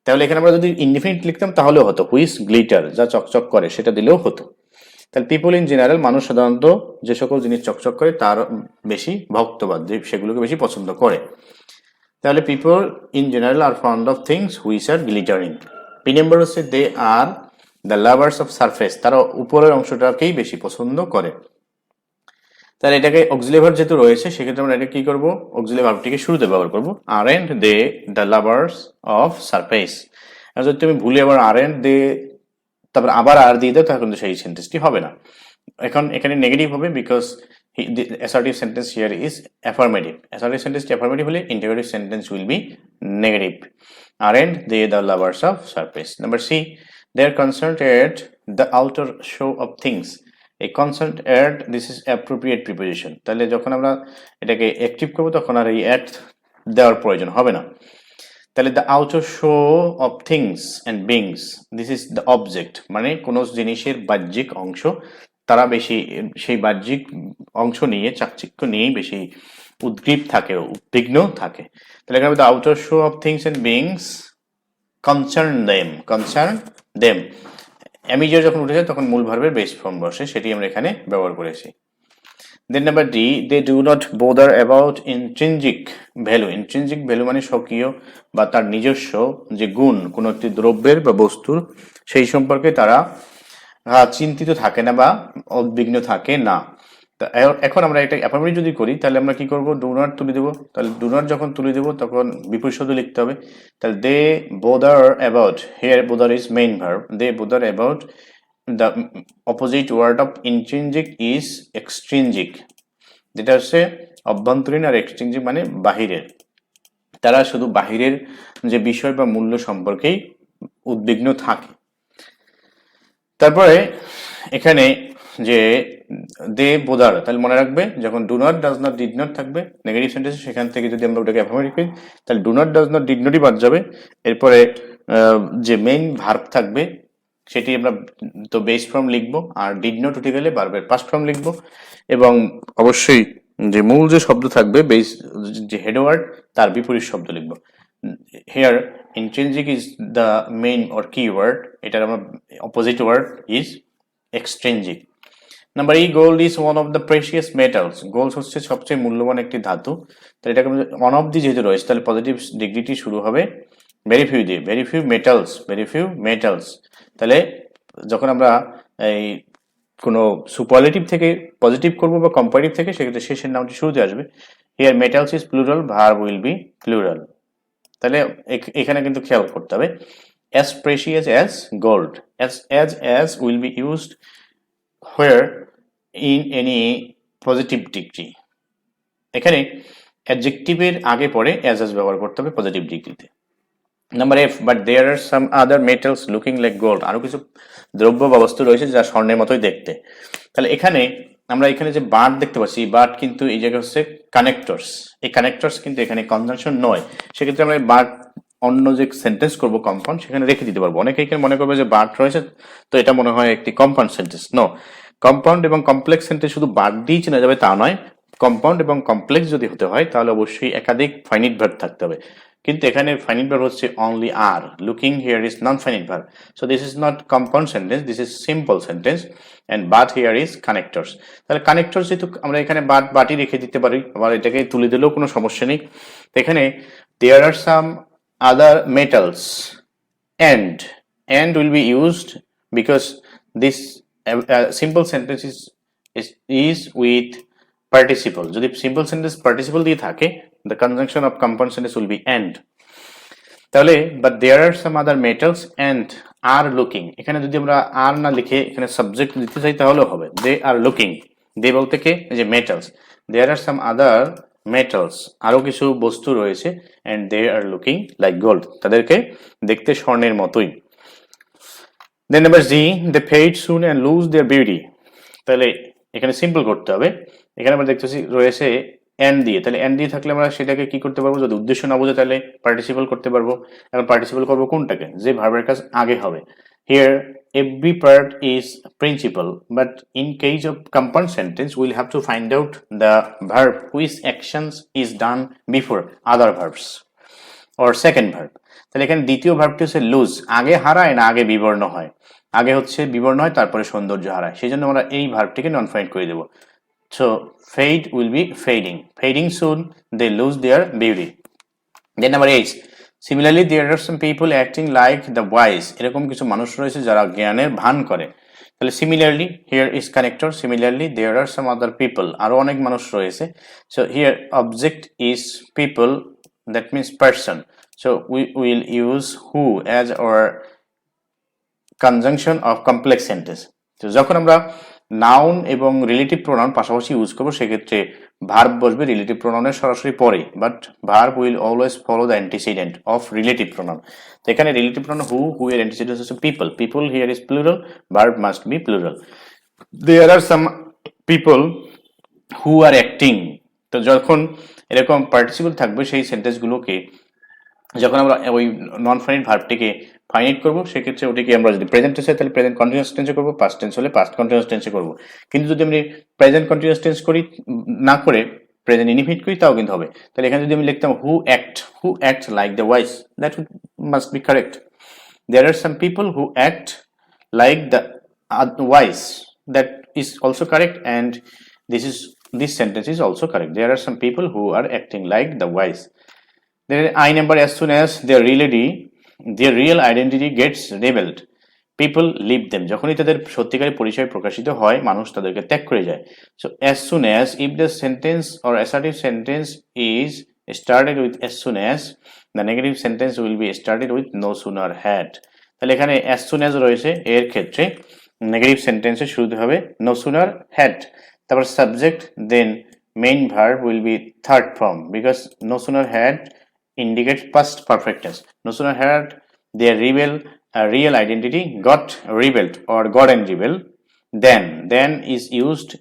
তাহলে এখানে আমরা যদি ইনডিফিনিট লিখতাম তাহলেও হতো, হুইচ গ্লিটার, যা চকচক করে, সেটা দিলেও হতো। তাহলে পিপল ইন জেনারেল, মানুষ সাধারণত যে সকল জিনিস চকচক করে তার বেশি ভক্তবাদ, সেগুলোকে বেশি পছন্দ করে। তাহলে people in general are fond of things which are glittering. P number হচ্ছে they are the lovers of surface, তারা উপরের অংশটাকেই বেশি পছন্দ করে। তাহলে এটাকে অক্সিলারি ভার্ব যেহেতু রয়েছে সেক্ষেত্রে আমরা এটা কি করবো, অক্সিলারি ভার্বটিকে শুরুতে ব্যবহার করবো, আর and they the lovers of surface. আর যদি তুমি ভুলে আবার আর এন্ড দে তারপর আবার আর দিয়ে দাও তাহলে কিন্তু সেই সেন্টেন্সটি হবে না। এখন এখানে নেগেটিভ হবে because assertive sentence here is affirmative. Assertive সেন্টেন্সটি অ্যাফার্মেটিভ হলে interrogative sentence will be negative. আর and they the lovers of surface. Number C, they are concerned at the outer show of things. এই concerned at this is appropriate preposition. তাহলে যখন আমরা এটাকে অ্যাক্টিভ করবো তখন আর এই অ্যাট দেওয়ার প্রয়োজন হবে না। তাহলে the outer show of things and beings, this is the object, মানে কোনো জিনিসের বাহ্যিক অংশ, তারা বেশি সেই বাহ্যিক অংশ নিয়ে, চাকচিক্য নিয়েই বেশি উদ্গ্রীব থাকে, উদ্বিগ্ন থাকে। তাহলে এখানে the outer show of things and beings concern them. Am is are যখন উঠে যায় তখন মূল ভার্বের বেস ফর্ম বসে, সেটি আমরা এখানে ব্যবহার করেছি। Then number D, they do not bother about intrinsic value. Intrinsic value মানে স্বকীয় বা তার নিজস্ব যে গুণ কোনো একটি দ্রব্যের বা বস্তুর, সেই সম্পর্কে তারা চিন্তিত থাকে না বা উদ্বিগ্ন থাকে না। এখন আমরা এটা অ্যাফার্মেটিভ যদি করি তাহলে আমরা কি করব, ডু নট তুলে দেবো। তাহলে ডু নট যখন তুলে দেবো তখন বিপরীত শব্দ লিখতে হবে। তাহলে they bother about, here bother is main verb, they bother about the opposite word of intrinsic is extrinsic, যেটা হচ্ছে অভ্যন্তরীণ, আর এক্সট্রিনজিক মানে বাহিরের। তারা শুধু বাহিরের যে বিষয় বা মূল্য সম্পর্কেই উদ্বিগ্ন থাকে। তারপরে এখানে যে দে বোদার, তাহলে মনে রাখবে যখন do not, does not, did not থাকবে নেগেটিভ সেন্টেন্সে, সেখান থেকে যদি আমরা ওটাকে অ্যাফার্মেটিভ করি তাহলে do not, does not, did নটই বাদ যাবে। এরপরে যে মেইন ভার্ব থাকবে সেটি আমরা তো বেস ফর্ম লিখবো, আর ডিড নট উঠে গেলে ভার্বের পাস্ট ফর্ম লিখবো, এবং অবশ্যই যে মূল যে শব্দ থাকবে বেস যে হেড ওয়ার্ড তার বিপরীত শব্দ লিখবো। Here intrinsic is the main or key word, এটার আমরা opposite word is extrinsic. Number E, gold is one of the precious metals, gold হচ্ছে সবচেয়ে মূল্যবান একটি ধাতু। তাহলে এটাকে ওয়ান অফ দি যেহেতু রয়েছে তাহলে পজিটিভ ডিগ্রিটি শুরু হবে ভেরি ফিউ দিয়ে, very few metals, very few metals. তাহলে যখন আমরা এই কোনো সুপারলেটিভ থেকে পজিটিভ করবো বা কম্পারেটিভ থেকে, সেক্ষেত্রে শেষের নামটি শুরুতে আসবে। Here metals is plural, verb will be plural. তাহলে এখানে কিন্তু খেয়াল করতে হবে as precious as gold, as will be used where in any positive degree। এখানে অ্যাডজেক্টিভের আগে পরে as ব্যবহার করতে হবে পজিটিভ ডিগ্রিতে। Number F, but there are some other metals looking like gold, আরো কিছু দ্রব্য বা বস্তু রয়েছে যা স্বর্ণের মতোই দেখতে। তাহলে এখানে আমরা এখানে যে বাট দেখতে পাচ্ছি, বাট কিন্তু এই জায়গায় হচ্ছে কানেক্টরস, এই কানেক্টরস কিন্তু এখানে কনজাংশন নয়। সেক্ষেত্রে আমরা বাট অন্য যে সেন্টেন্স করবো কম্পাউন্ড, সেখানে রেখে দিতে পারবো। অনেকে এখানে মনে করবে যে বাট রয়েছে তো এটা মনে হয় একটি কম্পাউন্ড সেন্টেন্স। নো, কম্পাউন্ড এবং কমপ্লেক্স সেন্টেন্স শুধু বাট দিয়ে চেনা যাবে তা নয়, কম্পাউন্ড এবং কমপ্লেক্স যদি হতে হয় তাহলে অবশ্যই একাধিক ফাইনিট ভার্ব থাকতে হবে। কিন্তু এখানে ফাইনিট ভার্ব হচ্ছে only are, looking here is non finite verb, so this is not compound sentence, this is simple sentence, and but here is connectors. তাহলে কানেক্টরস যেহেতু আমরা এখানে বাটি রেখে দিতে পারি, আবার এটাকে তুলে দিলেও কোনো সমস্যা নেই। তো এখানে দেয়ার are some other metals, and will be used because this simple sentence is with participle। যদি simple sentence participle দিয়ে থাকে, the conjunction of compound sentence will be and। তাহলে but there are some other metals and are looking, এখানে যদি আমরা are না লিখে এখানে সাবজেক্ট দিতে চাই তাহলেও হবে, they are looking। they বলতে কে, যে metals, there are some other metals, আরো কিছু বস্তু রয়েছে, and they are looking like gold, তাদেরকে দেখতে স্বর্ণের মতোই। then number Z, they fade soon and lose their beauty। তাহলে এখানে সিম্পল করতে হবে, এখানে আমরা দেখতেছি রয়েছে এন্ড দিয়ে, তাহলে এন্ড দিয়ে থাকলে আমরা সেটাকে কি করতে পারবো, যদি উদ্দেশ্য না বোঝে তাহলে পার্টিসিপল করতে পারবো। এখন পার্টিসিপল করবো কোনটাকে, যে ভার্বের কাজ আগে হবে। Here every part is principal, but in case of compound sentence we'll have to find out the verb which actions is done before other verbs or second verb। তাহলে এখানে দ্বিতীয় ভার্বটি হচ্ছে লুজ, আগে হারায় না আগে বিবর্ণ হয়, আগে হচ্ছে বিবর্ণ হয় তারপরে সৌন্দর্য হারায়, সেই জন্য আমরা এই ভার্বটিকে নন ফাইন্ড করে দেবো। So fade will be fading, fading soon they lose their beauty। then number 8, similarly there are some people acting like the wise, এরকম কিছু মানুষ রয়েছে যারা জ্ঞানের ভান করে। তাহলে similarly here is connector, similarly there are some other people, আরো অনেক মানুষ রয়েছে। so here object is people, that means person, so we will use who as our conjunction of complex sentence। তো যখন আমরা নাউন এবং রিলেটিভ প্রোনাউন পাশাপাশি ইউজ করবো সেক্ষেত্রে ভার্ব বসবে রিলেটিভ প্রোনাউনের সরাসরি পরে, but verb will always follow the antecedent of relative pronoun. তো এখানে রিলেটিভ প্রোনাউন হু এর অ্যান্টিসিডেন্ট হচ্ছে people, people here is plural, verb must be plural. There are some people who are acting, তো যখন এরকম পার্টিসিপল থাকবে সেই সেন্টেন্সগুলোকে যখন আমরা ওই নন ফাইনাইট ভার্বটিকে ফাইনাইট করবো সেক্ষেত্রে ওটিকে আমরা যদি প্রেজেন্ট টেন্সে তাহলে প্রেজেন্ট কন্টিনিউয়াস টেন্সে করবো, পাস্ট টেন্স হলে পাস্ট কন্টিনিউয়াস টেন্সে করবো। কিন্তু যদি আমি প্রেজেন্ট কন্টিনিউয়াস টেন্স করি না করে প্রেজেন্ট ইনডিফিনিট করি তাও কিন্তু হবে। তাহলে এখানে যদি আমি লিখতাম who act like the wise, that must be correct. There are some people who act like the wise, that is also correct, and this sentence is also correct. There are some people who are acting like the wise। Then I number, as soon as their real identity gets revealed people leave them, যখনই তাদের সত্যিকারের পরিচয় প্রকাশিত হয় মানুষ তাদেরকে ত্যাগ করে যায়। So as soon as, if the sentence or assertive sentence is started with as soon as, the negative sentence will be started with no sooner had। তাহলে এখানে as soon as রয়েছে, এর ক্ষেত্রে নেগেটিভ সেন্টেন্সে শুরুতে হবে no sooner had, তারপর subject, then main verb will be third form because no sooner had indicates past perfect tense। no sooner had their real identity got revealed or gotten revealed, then is used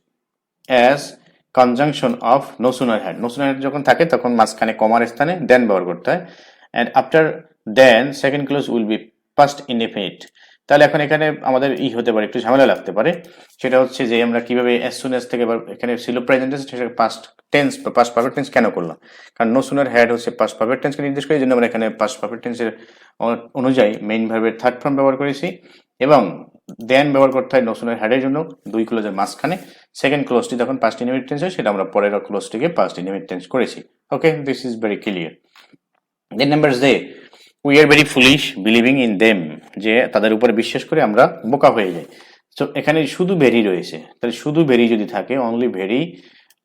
as conjunction of no sooner had যখন থাকে তখন মাঝখানে কমার স্থানে then ব্যবহার করতে হয় and after then second clause will be past indefinite তাহলে এখন এখানে আমাদের হতে পারে একটু ঝামেলা লাগতে পারে সেটা হচ্ছে যে আমরা কিভাবে as soon as থেকে এখানে ছিল প্রেজেন্ট টেন্স সেটা পাস্ট টেন্স বা পাস্ট পারফেক্ট টেন্স কেন করলাম কারণ no sooner had হচ্ছে পাস্ট পারফেক্ট টেন্সকে নির্দেশ করে এই জন্য আমরা এখানে পাস্ট পারফেক্ট টেন্সের অনুযায়ী মেইন ভার্বের থার্ড ফর্ম ব্যবহার করেছি এবং দেন ব্যবহার করতে হয় no sooner had এর জন্য দুই ক্লোজের মাঝখানে সেকেন্ড ক্লোজটি যখন পাস্ট ইনডিফিনিট টেন্স হয় সেটা আমরা পরের ক্লোজটিকে পাস্ট ইনডিফিনিট টেন্স করেছি okay this is very clear then number J we are very foolish believing in them যে তাদের উপর বিশ্বাস করে আমরা বোকা হয়ে যাই সো এখানে শুধু ভেরি রয়েছে তাহলে শুধু ভেরি যদি থাকে only very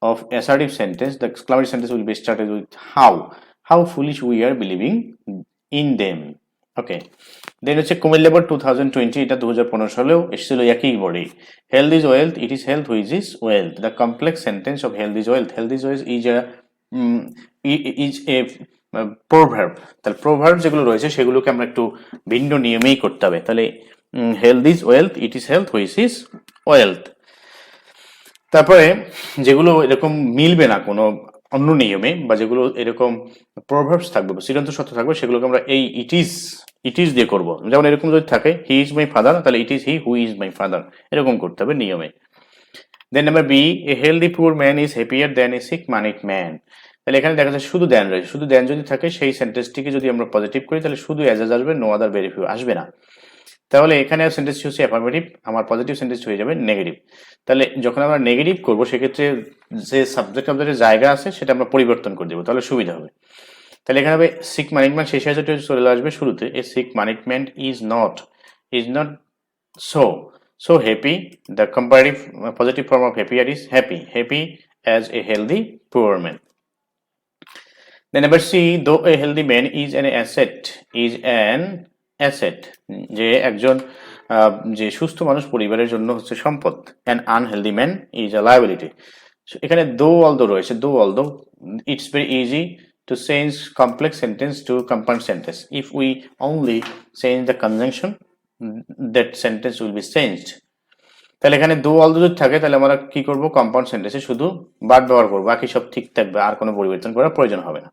of assertive sentence the exclamatory sentence will be started with how foolish we are believing in them okay then হচ্ছে কুমিল্লা বোর্ড 2020 এটা 2015 সালেও এসেছিল একই বোর্ডে health is wealth it is health which is wealth the complex sentence of health is wealth is a proverb তাহলে proverb যেগুলো রয়েছে সেগুলোকে আমরা একটু ভিন্ন নিয়মেই করতে হবে তাহলে health is wealth it is health which is wealth তারপরে যেগুলো এরকম মিলবে না কোনো অন্য নিয়মে বা যেগুলো এরকম proverbs থাকবে বা চিরন্তন সত্য থাকবে সেগুলোকে আমরা এই it is দিয়ে করব যেমন এরকম যদি থাকে he is my father তাহলে it is he who is my father এরকম করতে হবে নিয়মে then number B a healthy poor man is happier than a sick manic man তাহলে এখানে দেখা যাচ্ছে শুধু দেন রয়েছে শুধু দেন যদি থাকে সেই সেন্টেন্সটিকে যদি আমরা পজিটিভ করি তাহলে শুধু অ্যাজ আসবে নো আদার ভেরি ফিউ আসবে না তাহলে এখানে সেন্টেন্স হচ্ছে অ্যাফার্মেটিভ আমার পজিটিভ সেন্টেন্স হয়ে যাবে নেগেটিভ তাহলে যখন আমরা নেগেটিভ করব সেক্ষেত্রে যে সাবজেক্ট অবজেক্টের জায়গা আছে সেটা আমরা পরিবর্তন করে দেবো তাহলে সুবিধা হবে তাহলে এখানে হবে সিক ম্যানেজমেন্ট সেই সাথে চলে আসবে শুরুতে a sick management is not so happy the comparative positive form of happier is happy as a healthy poor man then number C though a healthy man is an asset যে একজন যে সুস্থ মানুষ পরিবারের জন্য হচ্ছে সম্পদ an unhealthy man is a liability এখানে although রয়েছে although it's very easy to change complex sentence to compound sentence if we only change the conjunction that sentence will be changed তাহলে এখানে although যদি থাকে তাহলে আমরা কি করব কম্পাউন্ড সেন্টেন্সে শুধু but ব্যবহার করব বাকি সব ঠিক থাকবে আর কোনো পরিবর্তন করার প্রয়োজন হবে না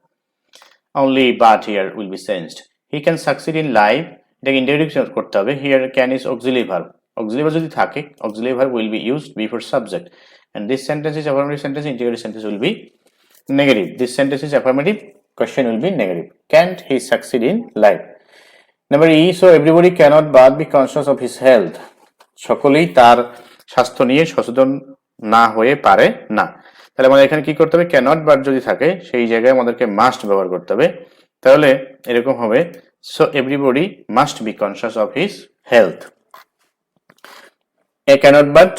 only but here will be changed he can succeed in life এটাকে ইন্টারডিকশন করতে হবে here can is auxiliary verb যদি থাকে auxiliary verb will be used before subject and this sentence is affirmative sentence integrated sentence will be negative this sentence is affirmative question will be negative can't he succeed in life number E so everybody cannot but be conscious of his health সকলেই তার স্বাস্থ্য নিয়ে সচেতন না হয়ে পারে না তাহলে আমাদের এখানে কি করতে হবে cannot but যদি থাকে সেই জায়গায় আমাদেরকে must ব্যবহার করতে হবে তাহলে এরকম হবে so everybody must be conscious of his health a cannot but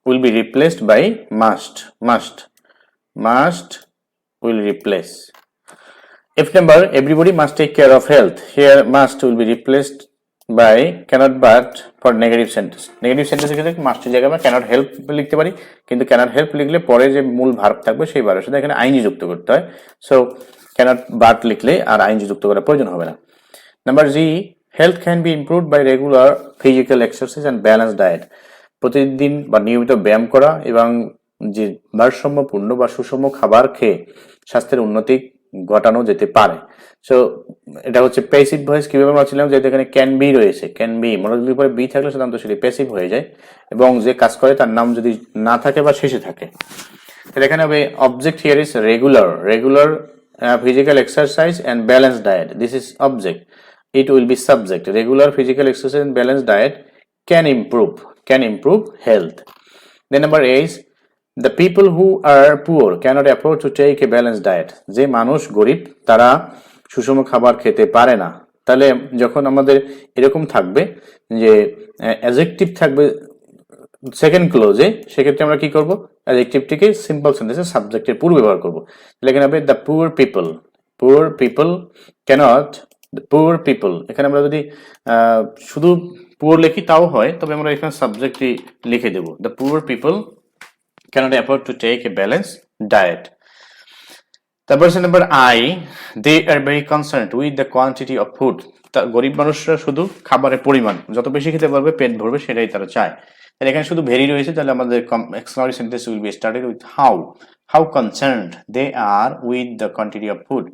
will be replaced by must will replace if number everybody must take care of health here must will be replaced by cannot but for negative sentence এর ক্ষেত্রে must এর জায়গায় আমরা cannot help লিখতে পারি কিন্তু cannot help লিখলে পরে যে মূল ভার্ব থাকবে সেই ভার্বের সাথে এখানে আইএনজি যুক্ত করতে হয় সো cannot but লিখলে আর আইএনজি যুক্ত করার প্রয়োজন হবে না number G health can be improved by regular physical exercise and balanced diet প্রতিদিন বা নিয়মিত ব্যায়াম করা এবং যে ভারসাম্যপূর্ণ বা সুষম খাবার খেয়ে স্বাস্থ্যের উন্নতি ঘটানো যেতে পারে সো এটা হচ্ছে প্যাসিভ ভয়েস কিভাবে আমরা ছিলাম যে এখানে ক্যান বি রয়েছে ক্যান বি মনোযোগের পরে বি থাকলে সাধারণত সেটি প্যাসিভ হয়ে যায় এবং যে কাজ করে তার নাম যদি না থাকে বা শেষে থাকে তাহলে এখানে হবে object here is regular physical exercise and balanced diet this is object it will be subject regular physical exercise and balanced diet can improve health then number A is the people who are poor cannot afford to take a balanced diet যে মানুষ গরিব তারা সুষম খাবার খেতে পারে না তাহলে যখন আমাদের এরকম থাকবে যে অ্যাডজেক্টিভ থাকবে সেকেন্ড ক্লোজে সেক্ষেত্রে আমরা কি করব অ্যাডজেক্টিভটিকে সিম্পল সেন্টেন্সে সাবজেক্টের পূর্বে ব্যবহার করব তাহলে এখানে হবে the poor people cannot the poor people এখানে আমরা যদি শুধু পুয়ার লিখি তাও হয় তবে আমরা এখানে সাবজেক্টটি লিখে দেব the poor people cannot afford to take a balanced diet তারপর number I they are very concerned with the quantity of food গরিব মানুষরা শুধু খাবারের পরিমাণ যত বেশি খেতে পারবে পেট ভরবে সেটাই তারা চায় তাহলে এখানে শুধু ভেরি রয়েছে, তাহলে আমাদের exclamatory sentence will be started with how concerned they are with the quantity of food.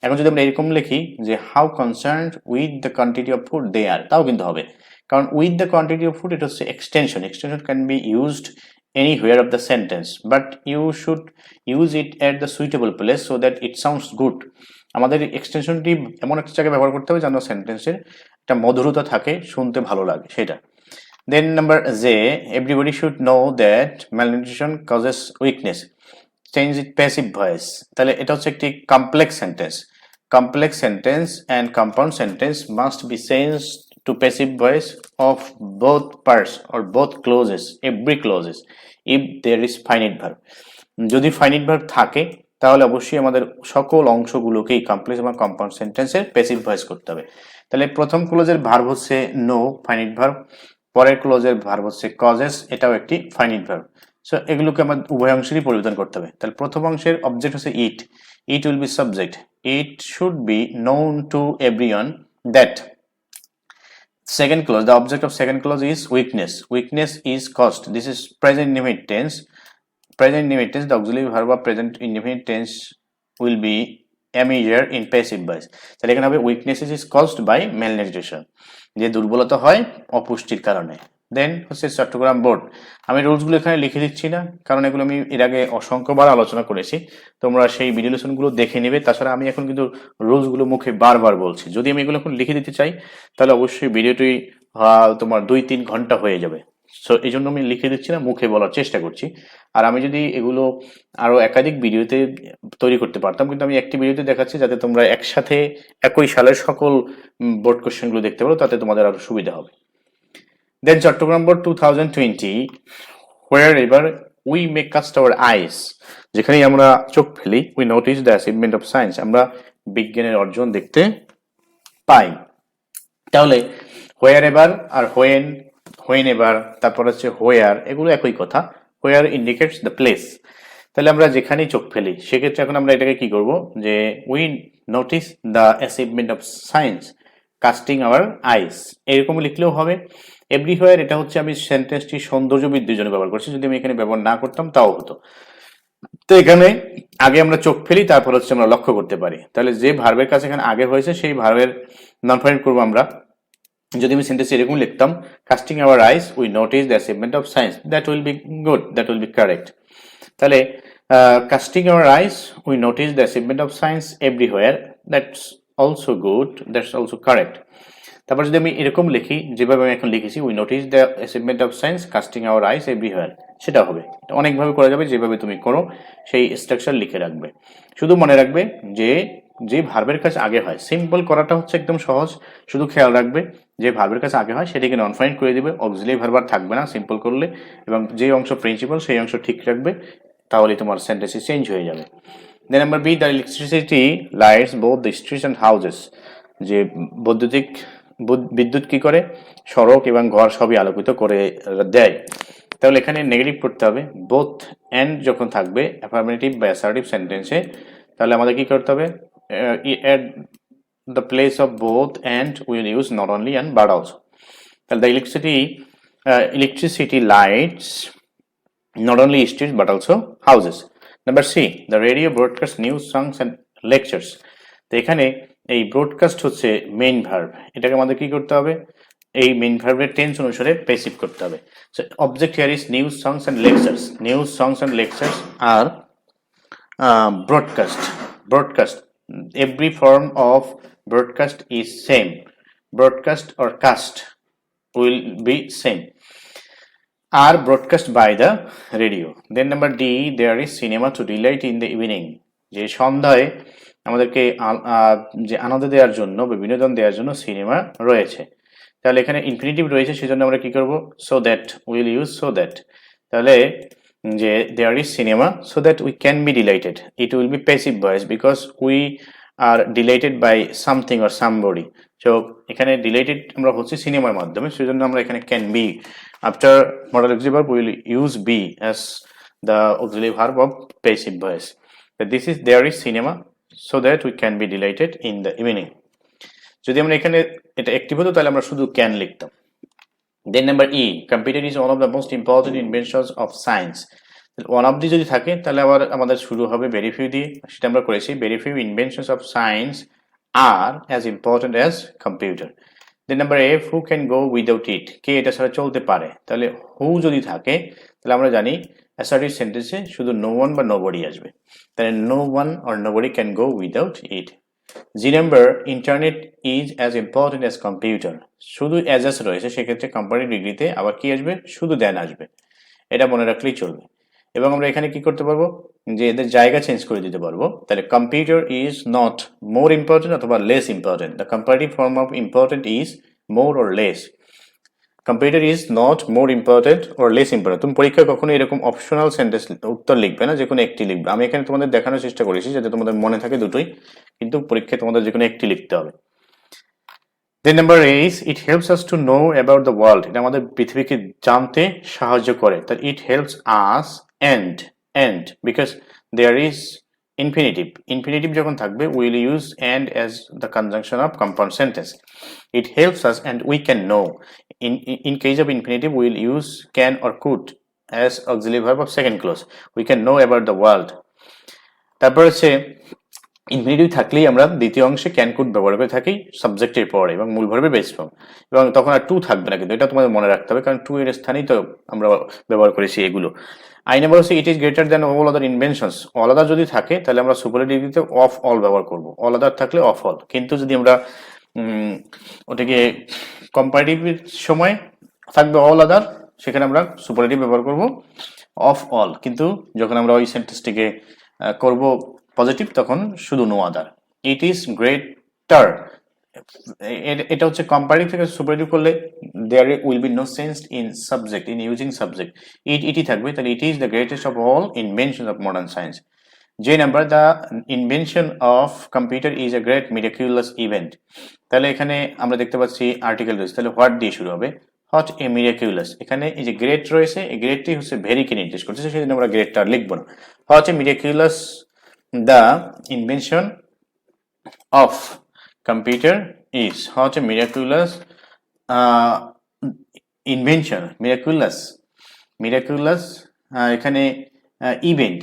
এখন যদি আমরা এরকম লিখি যে how concerned with the quantity of food they are, তাও কিন্তু হবে, কারণ with the quantity of food এটা হচ্ছে extension can be used anywhere of the sentence, but you should use it at the suitable place so that it sounds good. আমাদের এক্সটেনশনটি এমন একটা জায়গায় ব্যবহার করতে হবে যেন সেন্টেন্সের একটা মধুরতা থাকে, শুনতে ভালো লাগে সেটা। Then number J, everybody should know that malnutrition causes weakness, change it passive voice. তাহলে এটা হচ্ছে একটি complex sentence and compound sentence must be changed to passive voice of both parts or both clauses, every clauses, if there is finite verb. যদি finite verb থাকে তাহলে অবশ্যই আমাদের সকল অংশগুলোকেই কমপ্লেক্স এবং কম্পাউন্ড সেন্টেন্সের প্যাসিভ ভয়েস করতে হবে। তাহলে প্রথম ক্লোজের ভার্ব হচ্ছে নো, ফাইনাইট ভার্ব। পরের ক্লোজের ভার্ব হচ্ছে কজেস, এটাও একটি ফাইনাইট ভার্ব। সো এগুলোকে আমাদের উভয় অংশেরই পরিবর্তন করতে হবে। তাহলে প্রথম অংশের অবজেক্ট হচ্ছে ইট will B subject, it should be known to everyone that. Second clause, the object of second clause is weakness. Weakness is caused. This is present indefinite tense. Present indefinite tense, the auxiliary verb of present indefinite tense will be M.ed in passive voice. তাহলে এখানে হবে weakness is caused by malnutrition, যে দুর্বলতা হয় অপুষ্টির কারণে। দেন হচ্ছে চট্টগ্রাম বোর্ড। আমি রুলসগুলো এখানে লিখে দিচ্ছি না, কারণ এগুলো আমি এর আগে অসংখ্যবার আলোচনা করেছি, তোমরা সেই ভিডিও লেসনগুলো দেখে নেবে। তাছাড়া আমি এখন কিন্তু রুলসগুলো মুখে বারবার বলছি, যদি আমি এগুলো এখন লিখে দিতে চাই তাহলে অবশ্যই ভিডিওটি তোমার 2-3 ঘন্টা হয়ে যাবে। সো এই জন্য আমি লিখে দিচ্ছি না, মুখে বলার চেষ্টা করছি। আর আমি যদি এগুলো আরো একাধিক ভিডিওতে তৈরি করতে পারতাম, কিন্তু আমি একটি ভিডিওতে দেখাচ্ছি যাতে তোমরা একসাথে একই সালের সকল বোর্ড কোশ্চেনগুলো দেখতে পারো, তাতে তোমাদের আরো সুবিধা হবে। Then Chattogram Board 2020, wherever we may cast our eyes, যেখানে আমরা চোখ ফেলি, we notice the achievement of science, আমরা বিজ্ঞানের অর্জন দেখতে পাই। তাহলে wherever আর whenever, তারপর হচ্ছে where, এগুলো একই কথা। where indicates the place, তাহলে আমরা যেখানেই চোখ ফেলি সেক্ষেত্রে এখন আমরা এটাকে কি করব, যে we notice the achievement of science casting our eyes, এরকম লিখলেও হবে। এভরিহোয়ার, এটা হচ্ছে আমি সেন্টেন্সটি সৌন্দর্য বৃদ্ধির জন্য ব্যবহার করছি, যদি আমি এখানে ব্যবহার না করতাম তাও হতো। তো এখানে আগে আমরা চোখ ফেলি, তারপর হচ্ছে আমরা লক্ষ্য করতে পারি। তাহলে যে ভার্বের কাছে এখানে আগে হয়েছে সেই ভার্বের নন ফাইনাইট করবো আমরা। যদি আমি সেন্টেন্স এরকম লিখতাম, casting our eyes we notice the achievement of science, that will be good, that will be correct. তাহলে casting our eyes we notice the achievement of science everywhere, that's also good, that's also correct. তারপর যদি আমি এরকম লিখি, যেভাবে আমি এখন লিখেছি, we notice the achievement of science casting our eyes everywhere, সেটা হবে। অনেকভাবে করা যাবে, যেভাবে তুমি করো সেই স্ট্রাকচার লিখে রাখবে। শুধু মনে রাখবে যে ভার্বের কাছে আগে হয়, সিম্পল করাটা হচ্ছে একদম সহজ। শুধু খেয়াল রাখবে যে ভার্বের কাছে আগে হয় সেটাকে নন ফাইনাইট করে দিবে, অক্সিলারি ভার্ব আর থাকবে না সিম্পল করলে, এবং যে অংশ প্রিন্সিপাল সেই অংশ ঠিক রাখবে, তাহলে তোমার সেন্টেন্সে চেঞ্জ হয়ে যাবে। Then number B, the electricity lights both the streets and houses, যে বিদ্যুৎ কি করে, সড়ক এবং ঘর সবই আলোকিত করে দেয়। তাহলে এখানে নেগেটিভ করতে হবে, বোথ অ্যান্ড যখন থাকবে অ্যাফার্মেটিভ বা অ্যাসার্টিভ সেন্টেন্সে, তাহলে আমাদের কি করতে হবে, at the place of both and we will use not only and but also. তাহলে the electricity lights not only streets but also houses. Number C, the radio broadcasts news, songs and lectures. তো এখানে এই ব্রডকাস্ট হচ্ছে মেইন ভার্ব, এটাকে আমাদের কি করতে হবে, এই মেইন ভার্বের টেন্স অনুসারে প্যাসিভ করতে হবে। So object here is news, songs and lectures. News, songs and lectures are broadcast. Every form of broadcast is same. Broadcast or cast will be same. Are broadcast by the radio. Then number D, there is cinema to delight in the evening. যে সন্ধ্যায় আমাদেরকে যে আনন্দ দেওয়ার জন্য বা বিনোদন দেওয়ার জন্য সিনেমা রয়েছে। তাহলে এখানে ইনফিনিটিভ রয়েছে, সেজন্য আমরা কি করব, so that, will use so that. তাহলে যে there is cinema so that we can be delighted, it will be passive voice because we are delighted by something or somebody. So এখানে ডিলাইটেড আমরা হচ্ছে সিনেমার মাধ্যমে, সেজন্য আমরা এখানে can be after modal auxiliary verb will use be as the auxiliary verb of passive voice. This is there is cinema so that we can be delighted in the evening. যদি আমরা এখানে এটা অ্যাক্টিভ হতো তাহলে আমরা শুধু ক্যান লিখতাম। Then number E, computer is one of the most important inventions of science. One of the যদি থাকে তাহলে আবার আমাদের শুরু হবে ভেরি ফিউ দিয়ে, সেটা আমরা করেছি। Very few inventions of science are as important as computer. Then number F, who can go without it, কে এটা ছাড়া চলতে পারে। তাহলে হু যদি থাকে তাহলে আমরা জানি অ্যাসার্টিভ সেন্টেন্সে শুধু নো ওয়ান বা নোবডি আসবে, তাহলে no one or nobody can go without it. G number, internet is as important as computer, শুধু অ্যাজ রয়েছে, সেক্ষেত্রে কোম্পানি ডিগ্রিতে আবার কি আসবে, শুধু দেন আসবে, এটা মনে রাখলেই চলবে। এবং আমরা এখানে কি করতে পারবো, যে এদের জায়গা চেঞ্জ করে দিতে পারবো। তাহলে computer is not more important অথবা less important, the comparative form of important is more or less. Computer is not more important or less important. তুমি পরীক্ষায় কখনো এরকম অপশনাল সেন্টেন্স উত্তর লিখবে না, যে কোনো একটি লিখবে। আমি এখানে তোমাদের দেখানোর চেষ্টা করেছি যাতে তোমাদের মনে থাকে দুটোই, কিন্তু পরীক্ষায় তোমাদের যে কোনো একটি লিখতে হবে। Then number is, it helps us to know about the world, এটা আমাদের পৃথিবীকে জানতে সাহায্য করে। that it helps us and because there is infinitive যখন থাকবে we will use and as the conjunction of compound sentence. It helps us and we can know. In case of infinitive we will use can or could as auxiliary verb of second clause. We can know about the world. তারপর হচ্ছে ইনফিনিটিভ থাকলেই আমরা দ্বিতীয় অংশে ক্যান কুড ব্যবহার করে থাকি সাবজেক্টের পরে এবং মূল ভার্বে বেস ফর্ম, এবং তখন আর টু থাকবে না, কিন্তু এটা তোমাদের মনে রাখতে হবে, কারণ টু এর স্থানেই তো আমরা ব্যবহার করেছি এগুলো। আই নাম্বার হচ্ছে ইট is greater than all other inventions, all other যদি থাকে তাহলে আমরা সুপারলেটিভে অফ অল ব্যবহার করব, অল আদার থাকলে অফ অল। কিন্তু যদি আমরা ওটাকে কম্পারেটিভের সময় থাকবে অল আদার, সেখানে আমরা সুপারলেটিভ ব্যবহার করব অফ অল। কিন্তু যখন আমরা ওই সেন্টেন্সটিকে করব পজিটিভ তখন শুধু no other. It is greater, এটা হচ্ছে কম্পারেটিভ থেকে সুপারলেটিভ করলে there will be no sense in subject, in using subject, ইটই থাকবে, তাহলে it is the greatest of all invention of modern science. যে number, the invention of computer is a great miraculous event, তাহলে এখানে আমরা দেখতে পাচ্ছি আর্টিকেল রয়েছে, তাহলে হোয়াট দিয়ে শুরু হবে, হোয়াট এ মিরাকিউলাস। এখানে এই যে গ্রেট রয়েছে, এই গ্রেটটি হচ্ছে ভেরিকে নির্দেশ করতেছে, সেই জন্য আমরা গ্রেটটা লিখবো না। What a miraculous the invention of computer is, what a miraculous invention, miraculous এখানে event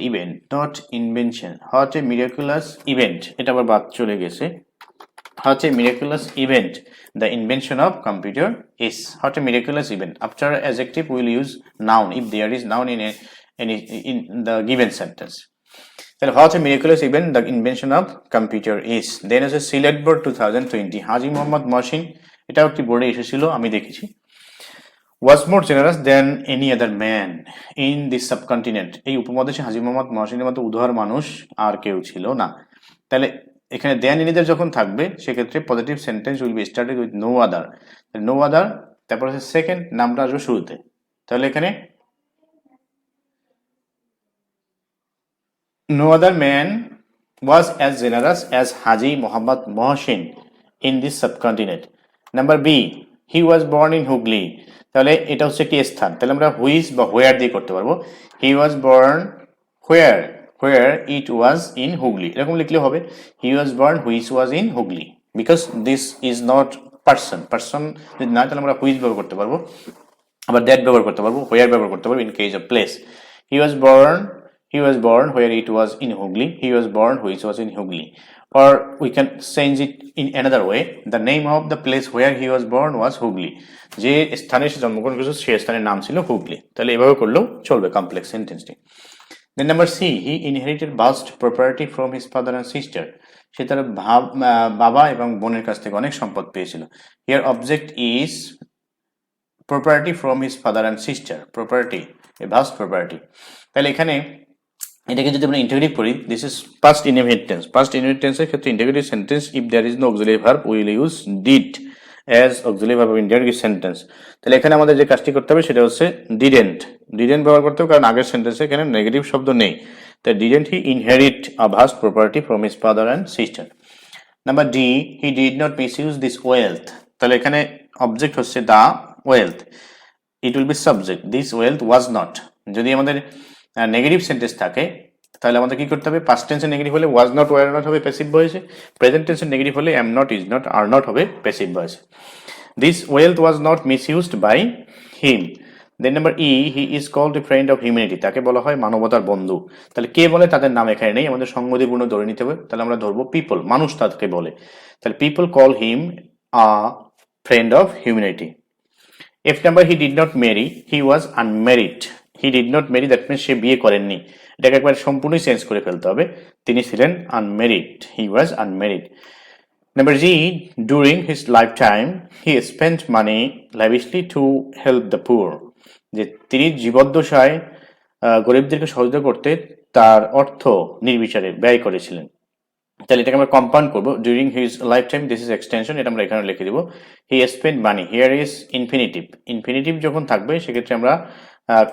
not invention, what a miraculous event, এটা আবার বাদ চলে গেছে, what a miraculous event the invention of computer is, what a miraculous event. After adjective we will use noun if there is noun in the given sentence. তাহলে what a miraculous event the invention of computer is. Then আছে সিলেট বোর্ড 2020, হাজী মোহাম্মদ মহসিন, এটাও একটি বোর্ডে এসেছিল, আমি দেখেছি। was more generous than any other man in this subcontinent, এই উপমহাদেশে হাজী মোহাম্মদ মহসিনের মতো উদার মানুষ আর কেউ ছিল না। তাহলে এখানে দেন এনিদের যখন থাকবে সেক্ষেত্রে positive sentence will be started with no other, no other, তারপর হচ্ছে সেকেন্ড নামটা আসবে শুরুতে। তাহলে এখানে no other man was as generous as Haji Muhammad Mohsin in this subcontinent. Number B, he was born in Hooghly, তাহলে এটা হচ্ছে একটি স্থান, তাহলে আমরা হুইচ বা হোয়ার দিয়ে করতে পারবো। he was born where it was in Hooghly, এরকম লিখলে হবে he was born which was in Hooghly, because this is not person যদি না তাহলে আমরা হুইচ ব্যবহার করতে পারবো, আবার দ্যাট ব্যবহার করতে পারবো, হোয়ার ব্যবহার করতে পারবো in case of place. he was born where it was in Hooghly, he was born which was in Hooghly. Or we can change it in another way, the name of the place where he was born was Hooghly, যে স্থানে সে জন্মগ্রহণ করেছে সেই স্থানের নাম ছিল হুগলি, তাহলে এভাবে করলেও চলবে complex সেন্টেন্সটি। Then number C, he inherited vast property from his father and sister, সে তার বাবা এবং বোনের কাছ থেকে অনেক সম্পদ পেয়েছিল। Here object is property from his father and sister, property, a vast property, তাহলে এখানে এটাকে যদি আমরা ইন্টিগ্রেটিভ করি, this is past indefinite tense, past indefinite টেন্সের ক্ষেত্রে interrogative sentence if there is no auxiliary verb we will use did as auxiliary verb of interrogative sentence. তাহলে এখানে আমাদের যে কাজটি করতে হবে সেটা হচ্ছে ডিডেন্ট ব্যবহার করতে হবে, কারণ আগের সেন্টেন্সে এখানে নেগেটিভ শব্দ নেই, তাই didn't he inherit a vast property from his father and sister. Number D, he did not misuse this wealth, তাহলে এখানে অবজেক্ট হচ্ছে the wealth, it will B subject, this wealth was not. যদি আমাদের নেগেটিভ সেন্টেন্স থাকে তাহলে আমাদের কি করতে হবে, পাস্ট টেন্সের নেগেটিভ হলে ওয়াজ নট ওয়ার নট হবে প্যাসিভ ভয়েসে, প্রেজেন্ট টেন্সের নেগেটিভ হলে am not is not are not হবে passive ভয়েসে। This wealth was not misused by him. Then number E, he is called a friend of humanity. তাকে বলা হয় মানবতার বন্ধু। তাহলে কে বলে তাদের নাম এখানে নেই, আমাদের সংগতিপূর্ণ ধরে নিতে হবে। তাহলে আমরা ধরবো পিপল, মানুষ তাকে বলে। তাহলে people call him a friend of humanity. F number, he did not marry, he was unmarried. He did not marry, that means সে বিয়ে করেননি। এটাকে একবার সম্পূর্ণই চেঞ্জ করে ফেলতে হবে, তিনি ছিলেন unmarried, he was unmarried. Number G, during his lifetime he spent money lavishly to help the poor. যে তিনি জীবদ্দশায় গরিবদেরকে সহযোগিতা করতে তার অর্থ নির্বিচারে ব্যয় করেছিলেন। তাহলে এটাকে আমরা কম্পাউন্ড করবো, during his life time, this is extension, এটা আমরা এখানে লিখে দিব। হি spend money, here is infinitive. Infinitive যখন থাকবে সেক্ষেত্রে আমরা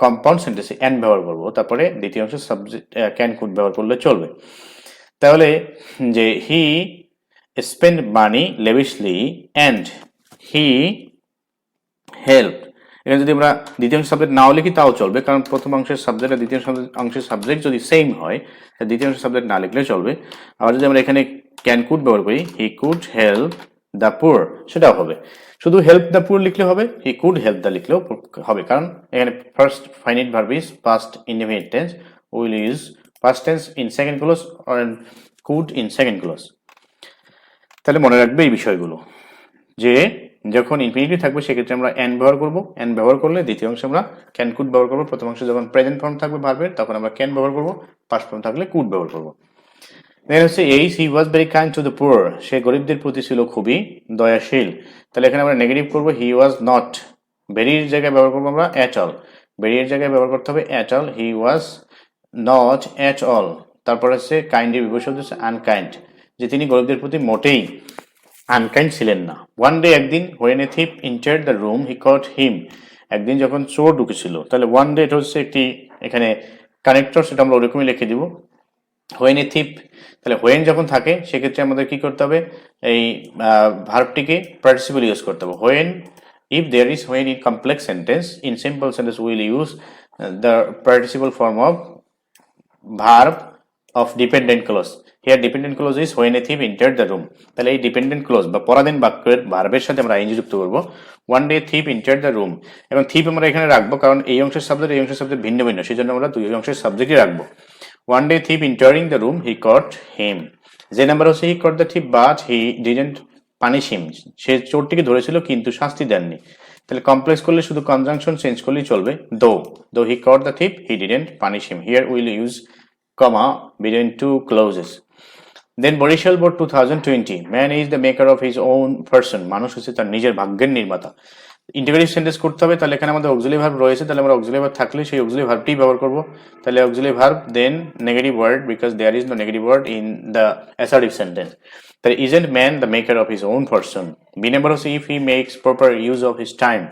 কম্পাউন্ড সেন্টেন্সে এন ব্যবহার করবো, তারপরে দ্বিতীয় অংশ সাবজেক্ট ক্যান কুড ব্যবহার করলে চলবে। তাহলে যে he spend money lavishly and he help, এখানে যদি আমরা দ্বিতীয় অংশের সাবজেক্ট নাও লিখি তাও চলবে, কারণ প্রথম অংশের সাবজেক্ট আর দ্বিতীয় অংশের সাবজেক্ট যদি সেম হয় দ্বিতীয় অংশের সাবজেক্ট না লিখলে চলবে। আবার যদি আমরা এখানে ক্যান কুড ব্যবহার করি, he could help the poor, সেটাও হবে। শুধু হেল্প দ্য পুর লিখলে হবে, হি কুড হেল্প দ্য লিখলেও হবে, কারণ এখানে first finite verb is past indefinite tense, will is past tense in second close or could in second close. তাহলে মনে রাখবে এই বিষয়গুলো, যে যখন ইনফিনিটিভ থাকবে সেক্ষেত্রে আমরা এন ব্যবহার করবো, এন ব্যবহার করলে দ্বিতীয় অংশে আমরা ক্যান কুড ব্যবহার করবো। প্রথম অংশে যখন প্রেজেন্ট ফর্ম থাকবে ভার্বের তখন আমরা ক্যান ব্যবহার করবো, পাস্ট ফর্ম থাকলে কুড ব্যবহার করবো। দেন হচ্ছে H, he was very kind to the poor, সে গরিবদের প্রতি ছিল খুবই দয়াশীল। তাহলে এখানে আমরা নেগেটিভ করবো, হি ওয়াজ নট, ভেরির জায়গায় ব্যবহার করবো আমরা অ্যাট অল, ভেরির জায়গায় ব্যবহার করতে হবে at all, he was not at all. তারপর হচ্ছে কাইন্ডের বিপরীত হচ্ছে আনকাইন্ড, যে তিনি গরিবদের প্রতি মোটেই আনকাইন্ড ছিলেন না। ওয়ান ডে, একদিন, when a thief entered the room he caught him, একদিন যখন চোর ঢুকেছিল। তাহলে ওয়ান ডে এটা হচ্ছে একটি এখানে কানেক্টর, সেটা আমরা ওরকমই লিখে দিব। হোয়েন এ থিপ, তাহলে হোয়েন যখন থাকে সেক্ষেত্রে আমাদের কি করতে হবে, এই ভার্বটিকে পার্টিসিপল ইউজ করতে হবে। When, if there is when in complex sentence, in simple sentence we will use the participle form of verb of dependent clause. Here dependent clause is when a thief entered the room. তাহলে এই dependent clause বা পরাধীন বাক্যের ভার্বের সাথে আমরা আইএনজি যুক্ত করব। one day thief entered the room, এবং thief আমরা এখানে রাখবো কারণ এই অংশের সাবজেক্ট এই অংশের সাবজেক্ট ভিন্ন ভিন্ন, সেজন্য আমরা দুই অংশের সাবজেক্টই রাখবো। one day thief entering the room he caught him, যে নাম্বার হচ্ছে he caught the thief but he didn't punish him, সে চোরটিকে ধরেছিল কিন্তু শাস্তি দেননি। তাহলে কমপ্লেক্স করলে শুধু কনজাংশন চেঞ্জ করলেই চলবে, though he caught the thief he didn't punish him. Here we will use comma between two clauses. Then Barishal board 2020, man is the maker of his own person, মানুষ হচ্ছে তার নিজের ভাগ্যের নির্মাতা। ইন্টিগ্রেটিভ সেন্টেন্স করতে হবে, তাহলে এখানে আমাদের অক্সিলারি ভার্ব রয়েছে, তাহলে আমরা অক্সিলারি ভার্ব থাকলে সেই অক্সিলারি ভার্বটি ব্যবহার করব। তাহলে auxiliary verb then negative word, because there is no negative word in the assertive sentence. তাহলে isn't man the maker of his own person? B number হচ্ছে if he makes proper use of his time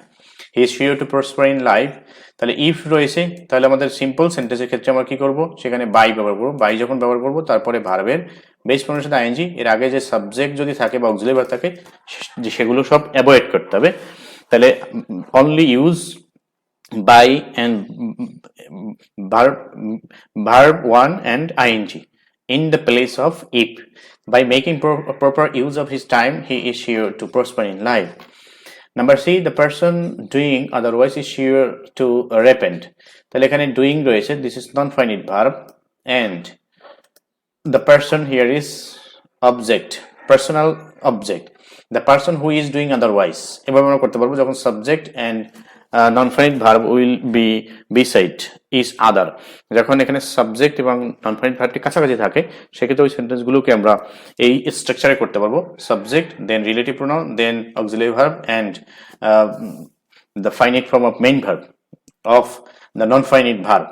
he is sure to prosper in life. তাহলে if রয়েছে, তাহলে আমাদের সিম্পল সেন্টেন্সের ক্ষেত্রে আমরা কি করব, সেখানে বাই ব্যবহার করব। বাই যখন ব্যবহার করব তারপরে ভার্বের বেস ফর্মের সাথে আইএনজি, এর আগে যে সাবজেক্ট যদি থাকে বা অক্সিলারি ভার্ব থাকে সেগুলো সব অ্যাভয়েড করতে হবে। তাহলে only use by and verb one and ING in the place of if. By making proper use of his time he is sure to prosper in life. Number C, the person doing otherwise is sure to repent. তাহলে এখানে doing রয়েছে, this is non-finite verb, and the person here is object, personal object. The person who is doing otherwise, এভাবে আমরা করতে পারবো যখন subject and non-finite verb will be beside is other, যখন এখানে সাবজেক্ট এবং non-finite ভার্বটি কাছাকাছি থাকে সেক্ষেত্রে ওই সেন্টেন্সগুলোকে আমরা এই স্ট্রাকচারে করতে পারবো, subject then relative pronoun then auxiliary verb and the finite form of main verb of the non-finite verb.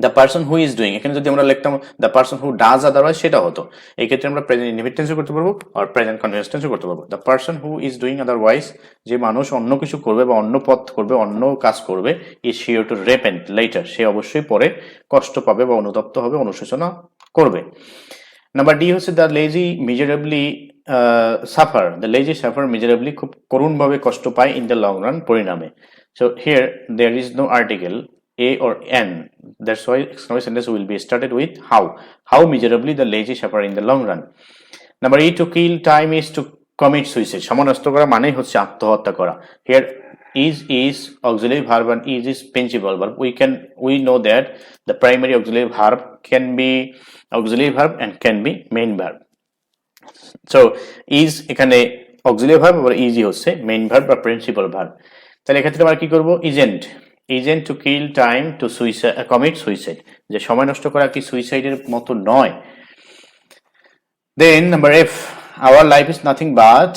The person who is doing, এখানে যদি আমরা লিখতাম the person who does otherwise সেটা হতো, এই ক্ষেত্রে আমরা প্রেজেন্ট ইনডিফিনিট টেন্সও করতে পারবো আর প্রেজেন্ট কন্টিনিউয়াস টেন্সও করতে পারবো। The person who is doing otherwise, যে মানুষ অন্য কিছু করবে বা অন্য পথ করবে অন্য কাজ করবে, is sure to repent later, সে অবশ্যই পরে কষ্ট পাবে বা অনুতপ্ত হবে, অনুশোচনা করবে। নাম্বার ডি হচ্ছে the lazy miserably suffer, the lazy suffer miserably, খুব করুণভাবে কষ্ট পায় in the long run, পরিণামে। So here there is no article A or N, that's why exclamation sentence will be started with how miserably the lazy suffer in the long run. Number E, to kill time is to commit suicide, সময় নষ্ট করা মানেই হচ্ছে আত্মহত্যা করা। Here is auxiliary verb and is principal verb. We know that the primary auxiliary verb can be auxiliary verb and can be main verb. So is এখানে auxiliary verb আর is হচ্ছে main verb বা principal verb। তাহলে এক্ষেত্রে আমরা কি করব, isn't to kill time to suicide commit suicide, যে সময় নষ্ট করা কি সুইসাইডের মতো নয়। Then number F, our life is nothing but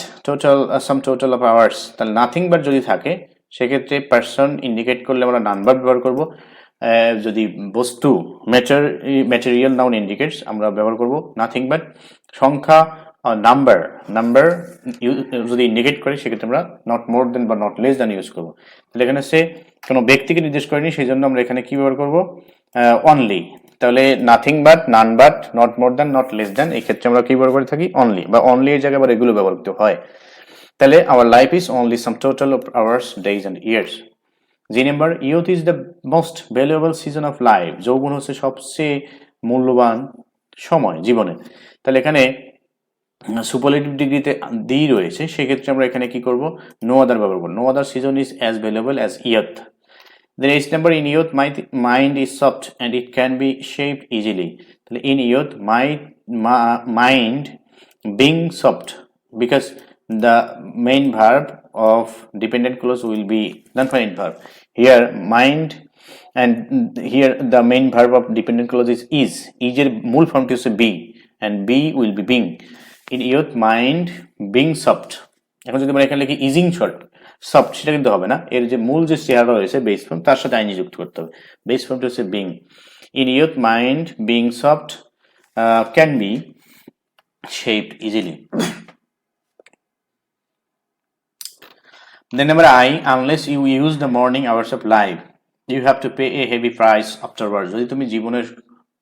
some total of hours। তাহলে nothing but যদি থাকে সেক্ষেত্রে পারসন ইন্ডিকেট করলে আমরা নাউন ভার্ব ব্যবহার করব। যদি বস্তু ম্যাটেরিয়াল নাউন ইন্ডিকেটস আমরা ব্যবহার করব নাথিং বাট। সংখ্যা নাম্বার যদি ইন্ডিকেট করে সেক্ষেত্রে আমরা নট মোর দেন বা নট লেস দেন ইউজ করবো। তাহলে এখানে সে কোনো ব্যক্তিকে নির্দেশ করেনি, সেই জন্য আমরা এখানে কি ব্যবহার করব, অনলি। তাহলে nothing but, none but, not more than, not less than, এই ক্ষেত্রে আমরা কি ব্যবহার করে থাকি, অনলি, বা অনলি এর জায়গায় আবার এগুলো ব্যবহার করতে হয়। তাহলে our life is only some total of hours, days and years. G number, youth is the most valuable season of life। যৌবন হচ্ছে সবচেয়ে মূল্যবান সময় জীবনে। তাহলে এখানে সুপারলেটিভ ডিগ্রিতে দি রয়েছে, সেক্ষেত্রে আমরা এখানে কি করব, নো আদার ব্যবহার করব। No other season is as valuable as youth. Then H number, in youth mind is soft and it can be shaped easily। তাহলে in youth mind being soft, because the main verb of dependent clause will be non-finite verb. Here mind, and here the main verb of dependent clause is এর মূল ফর্মটি হচ্ছে be and be will be being। In youth mind being soft, এখন যদি আমরা এখানে লিখি ইজিং শর্ট সফট, সেটা কিন্তু হবে না, এর যে মূল যে চেহারা রয়েছে বেস ফর্ম তার সাথে আইনি যুক্ত করতে হবে। বেস ফর্মটি হচ্ছে being. In youth mind being soft can be shaped easily। Then number I, unless you use the morning hours of life you have to pay a heavy price afterwards। যদি তুমি জীবনের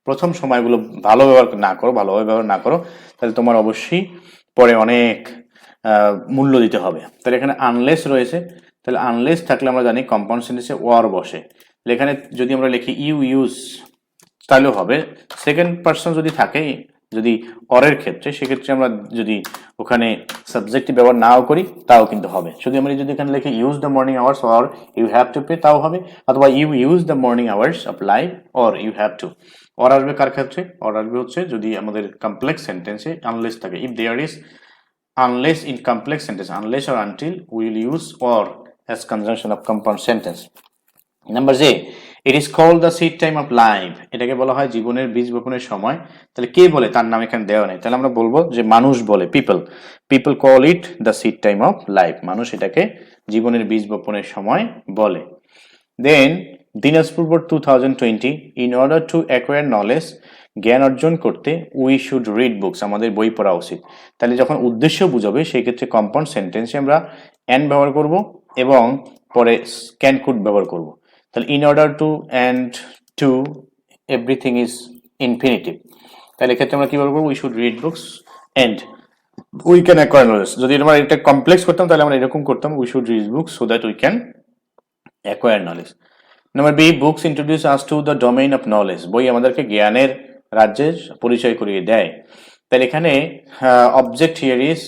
প্রথম সময়গুলো ভালোভাবে ব্যবহার না করো তাহলে তোমার অবশ্যই পরে অনেক মূল্য দিতে হবে। তাহলে এখানে আনলেস রয়েছে, তাহলে আনলেস থাকলে আমরা জানি কম্পাউন্ড সেন্টেন্সে ওয়ার বসে। তাহলে এখানে যদি আমরা লিখি ইউ ইউজ তাহলেও হবে। সেকেন্ড পারসন যদি থাকে, যদি অরের ক্ষেত্রে, সেক্ষেত্রে আমরা যদি ওখানে সাবজেক্টিভ ব্যবহার নাও করি তাও কিন্তু হবে। শুধু আমরা যদি এখানে লিখি use the morning hours or you have to pay তাও হবে, অথবা you use the morning hours of life or you have to. Or আসবে কার ক্ষেত্রে, অর আসবে হচ্ছে যদি আমাদের কমপ্লেক্স সেন্টেন্সে আনলেস থাকে। If there is unless in complex sentence, unless or until, we will use or as conjunction of compound sentence. Number J, it is called the seed time of life। এটাকে বলা হয় জীবনের বীজ বপনের সময়। তাহলে কে বলে, তার নাম এখানে দেওয়া নেই, তাহলে আমরা বলবো যে মানুষ বলে, people call it the seed time of life। মানুষ এটাকে জীবনের বীজ বপনের সময় বলে। Then Dinajpur board 2020, in order to acquire knowledge, জ্ঞান অর্জন করতে উই শুড রিড বুকস, আমাদের বই পড়া উচিত। তাহলে যখন উদ্দেশ্য বুঝাবে সেই ক্ষেত্রে কম্পাউন্ড সেন্টেন্সে আমরা অ্যান্ড ব্যবহার করব এবং পরে ক্যান কুড ব্যবহার করব। তাহলে in order to and to everything is infinitive. তাহলে এক্ষেত্রে আমরা কি বলবো, we should read books and we can acquire knowledge. যদি আমরা এটা কমপ্লেক্স করতাম তাহলে আমরা এরকম করতাম, we should read books so that we can acquire knowledge. Number B, books introduce us to the domain of knowledge. বই আমাদেরকে জ্ঞানের রাজ্যের পরিচয় করিয়ে দেয়। তাহলে এখানে object here is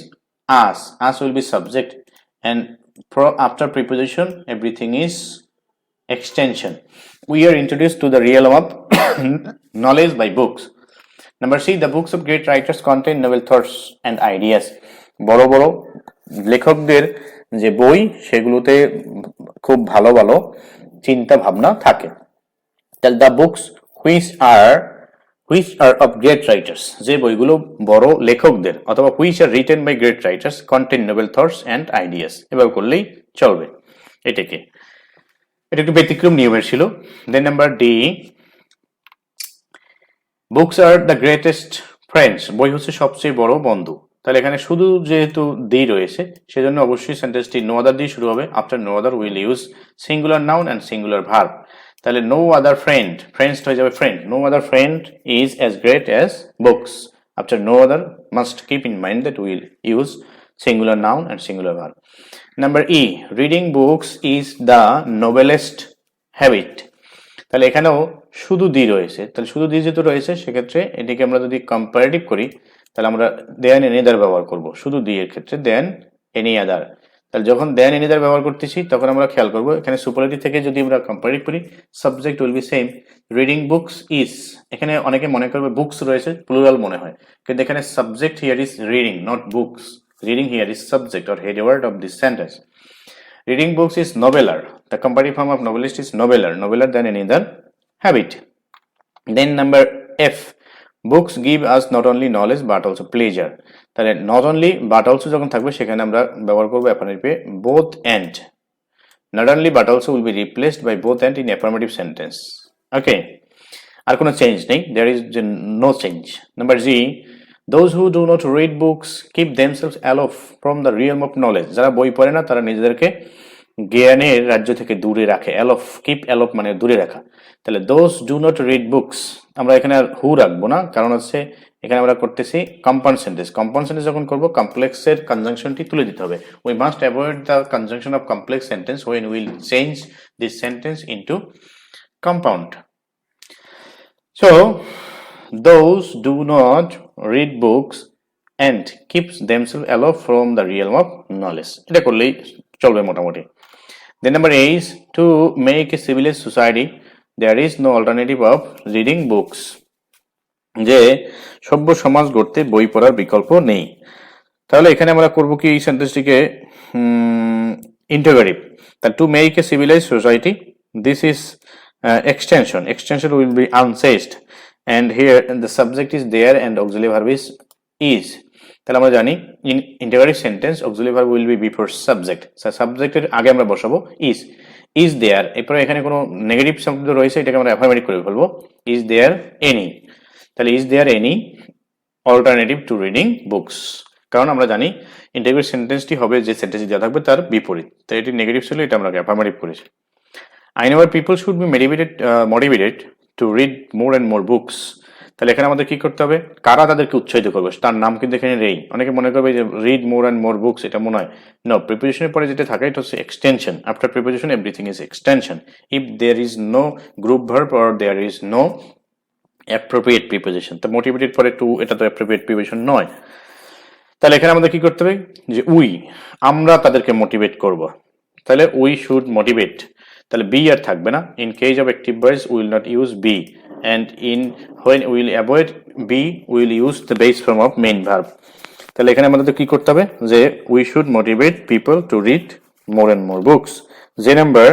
us will B subject and after preposition everything is extension. We are introduced to the realm of knowledge by books. Number C, the books of great writers contain novel thoughts and ideas। বড় বড় লেখকদের যে বই সেগুলোতে খুব ভালো ভালো চিন্তা ভাবনা থাকে। তাহলে the books which are of great writers, যে বইগুলো বড় লেখকদের, অথবা which are written by great writers contain novel thoughts and ideas, এভাবে করলেই চলবে। এটা একটু ব্যতিক্রম নিয়মের ছিল। Then number D, books are the greatest friends, বই হচ্ছে সবচেয়ে বড় বন্ধু। তাহলে এখানে শুধু যেহেতু দি রয়েছে সেজন্য অবশ্যই সেন্টেন্সটি নো আদার দিয়ে শুরু হবে। After no other will use singular noun and singular verb. তাহলে নো আদার ফ্রেন্ড, ফ্রেন্ডস হয়ে যাবে friend, no other friend is as great as books. After no other must keep in mind that will use singular noun and singular verb. Number E, reading books is the noblest habit. তাহলে এখানেও শুধু দি রয়েছে, তাহলে শুধু দি যেহেতু রয়েছে সেক্ষেত্রে এটিকে আমরা যদি কম্পারেটিভ করি তাহলে আমরা দেন এনি আদার ব্যবহার করব, শুধু দি এর ক্ষেত্রে দেন এনি আদার। তাহলে যখন দেন এনি আদার ব্যবহার করতেছি তখন আমরা খেয়াল করব এখানে সুপারলেটিভ থেকে যদি আমরা কম্পারেটিভ করি subject will B same, reading books is, এখানে অনেকে মনে করবে বুকস রয়েছে প্লুরাল মনে হয়, কিন্তু এখানে subject here is reading not books, reading here is subject or head word of this sentence. Reading books is noveler. The comparative form of novelist is noveler, noveler than any other habit. Then number F. Books give us not only knowledge but also pleasure. তাহলে not only but also যখন থাকবে সেখানে আমরা ব্যবহার করব affirmative both and. Not only but also will be replaced by both and in affirmative sentence. Okay. আর কোনো চেঞ্জ নেই, there is no change. Number G. Those who do not read books keep themselves aloof from the realm of knowledge. যারা বই পড়ে না তারা নিজেদেরকে জ্ঞানের রাজ্য থেকে দূরে রাখে। aloof, keep aloof মানে দূরে রাখা। তাহলে those do not read books, আমরা এখানে আর who রাখবো না, কারণ হচ্ছে এখানে আমরা করতেছি কম্পাউন্ড সেন্টেন্স। কম্পাউন্ড সেন্টেন্স যখন করব কমপ্লেক্সের কনজাংশনটি তুলে দিতে হবে। we must avoid the conjunction of complex sentence when we will change this sentence into compound. So those do not read books and keeps themselves aloof from the realm of knowledge. এটা করলেই চলবে মোটামুটি। Then number A is to make a civilized society there is no alternative of reading books. যে সভ্য সমাজ গড়তে বই পড়ার বিকল্প নেই। তাহলে এখানে আমরা করব কি এই সেন্টেন্সটিকে ইন্টারোগেটিভ। তাহলে to make a civilized society, this is extension will be unchanged and here the subject is there and auxiliary verb is. তাহলে আমরা জানি in interrogative sentence auxiliary verb will be before subject, সাবজেক্টের আগে আমরা বসাবো is there, এরপরে এখানে কোনো নেগেটিভ শব্দ রয়েছে এটাকে আমরা অ্যাফার্মেটিভ করে ফেলবো, is there any। তাহলে is there any alternative to reading books, কারণ আমরা জানি ইন্টারোগেটিভ সেন্টেন্সটি হবে যে সেন্টেন্স দেওয়া থাকবে তার বিপরীত, তাই এটি নেগেটিভ ছিল, এটা আমরা অ্যাফার্মেটিভ করেছি। I know people should be motivated to read more and more books. তাহলে এখানে আমাদের কি করতে হবে, কারা তাদেরকে উৎসাহিত করবে, তার নাম কিন্তু এখানে নেই। অনেকে মনে করবে যে read more and more books, এটা মনে হয় নো, প্রিপোজিশনের পরে যেটা থাকে এটা হচ্ছে extension, after preposition everything is extension if there is no group verb or there is no appropriate preposition. তো মোটিভেটেড পরে টু, এটা তো অ্যাপ্রোপ্রিয়েট প্রিপোজিশন নয়। তাহলে এখানে আমাদের কি করতে হবে যে আমরা তাদেরকে মোটিভেট করব, তাহলে উই শুড মোটিভেট, তাহলে বি আর থাকবে না। In case of active voice will not use be and in when we will avoid be we will use the base form of main verb. তাহলে এখানে আমাদের কি করতে হবে যে we should motivate people to read more and more books. যে number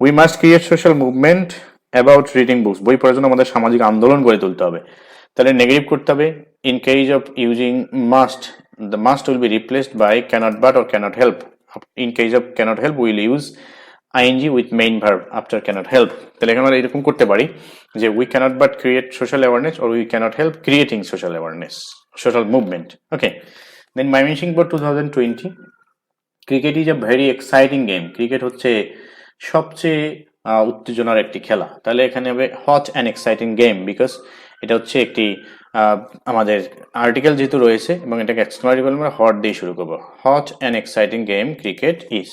we must create social movement about reading books, বই পড়ার জন্য আমাদের সামাজিক আন্দোলন গড়ে তুলতে হবে। তাহলে নেগেটিভ করতে হবে in case of using must, the must will be replaced by cannot but or cannot help. In case of cannot help we will use ing with main verb after cannot help. তাহলে এখানে আমরা এরকম করতে পারি যে we cannot but create social awareness or we cannot help creating social awareness, social movement. Okay. Then Miming Board 2020. Cricket is a very exciting game. Cricket হচ্ছে সবচেয়ে উত্তেজনার একটি খেলা। তাহলে এখানে হবে hot and exciting game because এটা হচ্ছে একটি আমাদের আর্টিকেল যেহেতু রয়েছে এবং এটাকে এক্সক্লেমেটরি বলে আমরা হট দিয়ে শুরু করব। hot and exciting game cricket is.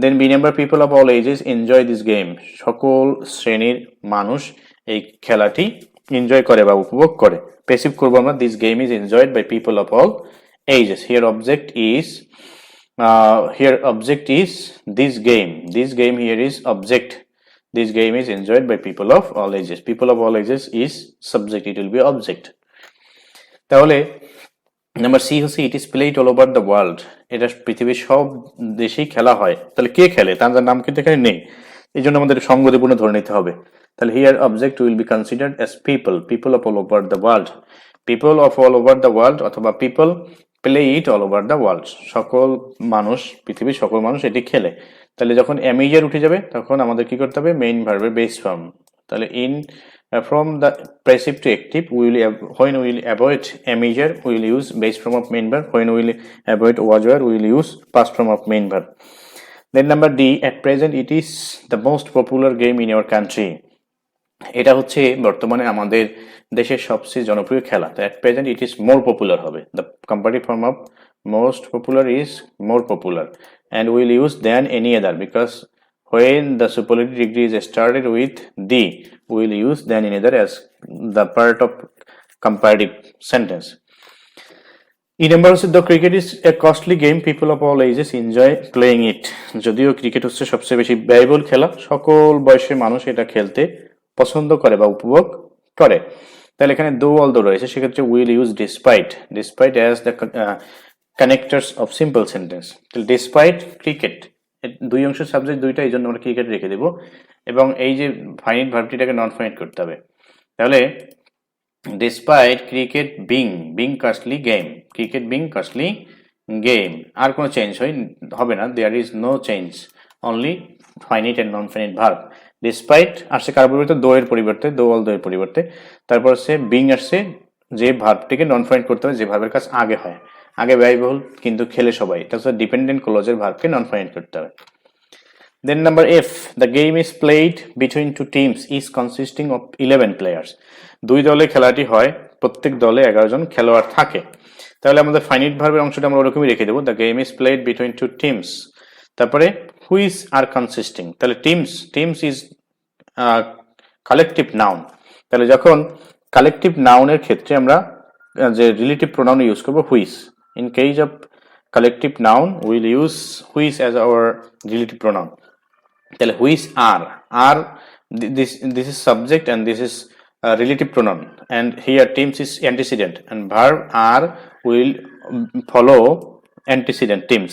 Then B number people of all ages enjoy this game. সকল শ্রেণীর মানুষ এই খেলাটি এনজয় করে বা উপভোগ করে। প্যাসিভ করব আমরা this game is enjoyed by people of all ages. Here object is this game. This game here is object. This game is enjoyed by people of all ages. People of all ages is subject, it will be object. তাহলে নাম্বার সি হচ্ছে it is played all over the world, এটা পৃথিবীর সব দেশেই খেলা হয়। তাহলে কে খেলে তার নাম কিন্তু এখানে নেই, এই জন্য আমাদের সঙ্গতিপূর্ণ ধরে নিতে হবে। তাহলে here object will be considered as people of all over the world, people of all over the world অথবা people play it all over the world, সকল মানুষ, পৃথিবীর সকল মানুষ এটি খেলে। তাহলে যখন এমিজার উঠে যাবে তখন আমাদের কি করতে হবে মেইন ভার্বের বেস ফর্ম। তাহলে in from the passive to active when we will avoid a measure we will use base form of main verb, when we will avoid was were we will use past form of main verb. Then number D, at present it is the most popular game in your country, এটা হচ্ছে বর্তমানে আমাদের দেশের সবচেয়ে জনপ্রিয় খেলা। তো at present it is more popular হবে, the comparative form of most popular is more popular and we will use than any other because when the superlative degree is started with the, we will use then in either as the part of comparative sentence. E number হচ্ছে the cricket is a costly game, people of all ages enjoy playing it. যদিও ক্রিকেট হচ্ছে সবচেয়ে বেশি ব্যয়বহুল খেলা, সকল বয়সের মানুষ এটা খেলতে পছন্দ করে বা উপভোগ করে। তাহলে এখানে দো অল দো রয়েছে, সেক্ষেত্রে will use despite, despite as the connectors of simple sentence. তাহলে ডিসপাইট ক্রিকেট, দুই অংশের সাবজেক্ট দুইটা, এই জন্য আমরা ক্রিকেট রেখে দেব, এবং এই যে ফাইনাইট ভার্বটিটাকে নন ফাইনাইট করতে হবে। তাহলে despite cricket being costly game, cricket being costly game, আর কোনো চেঞ্জ হবে না, there is no change, only finite and non finite verb. despite আসছে কার পরিবর্তে, দো এর পরিবর্তে, দো অল দো এর পরিবর্তে, তারপর হচ্ছে being আসছে যে ভার্বটিকে নন ফাইনাইট করতে হবে, যে ভার্বের কাজ আগে হয়, আগে ব্যয়বহুল কিন্তু খেলে সবাই, এটা হচ্ছে ডিপেন্ডেন্ট ক্লজের ভার্বকে নন ফাইনাইট করতে হবে। Then number F, the game is played between two teams is consisting of 11 players. দুই দলে খেলাটি হয়, প্রত্যেক দলে 11 জন খেলোয়াড় থাকে। তাহলে আমাদের ফাইনাইট ভার্বের অংশটা আমরা ওরকমই রেখে দেবো, the game is played between two teams। তারপরে which are consisting, তাহলে teams is collective noun। তাহলে যখন কালেকটিভ নাউনের ক্ষেত্রে আমরা যে রিলেটিভ প্রোনাউন ইউজ করবো which, in case of collective noun we will use which as our relative pronoun। তাহলে which are this is subject and this is relative pronoun, and here teams is antecedent and verb are will follow antecedent teams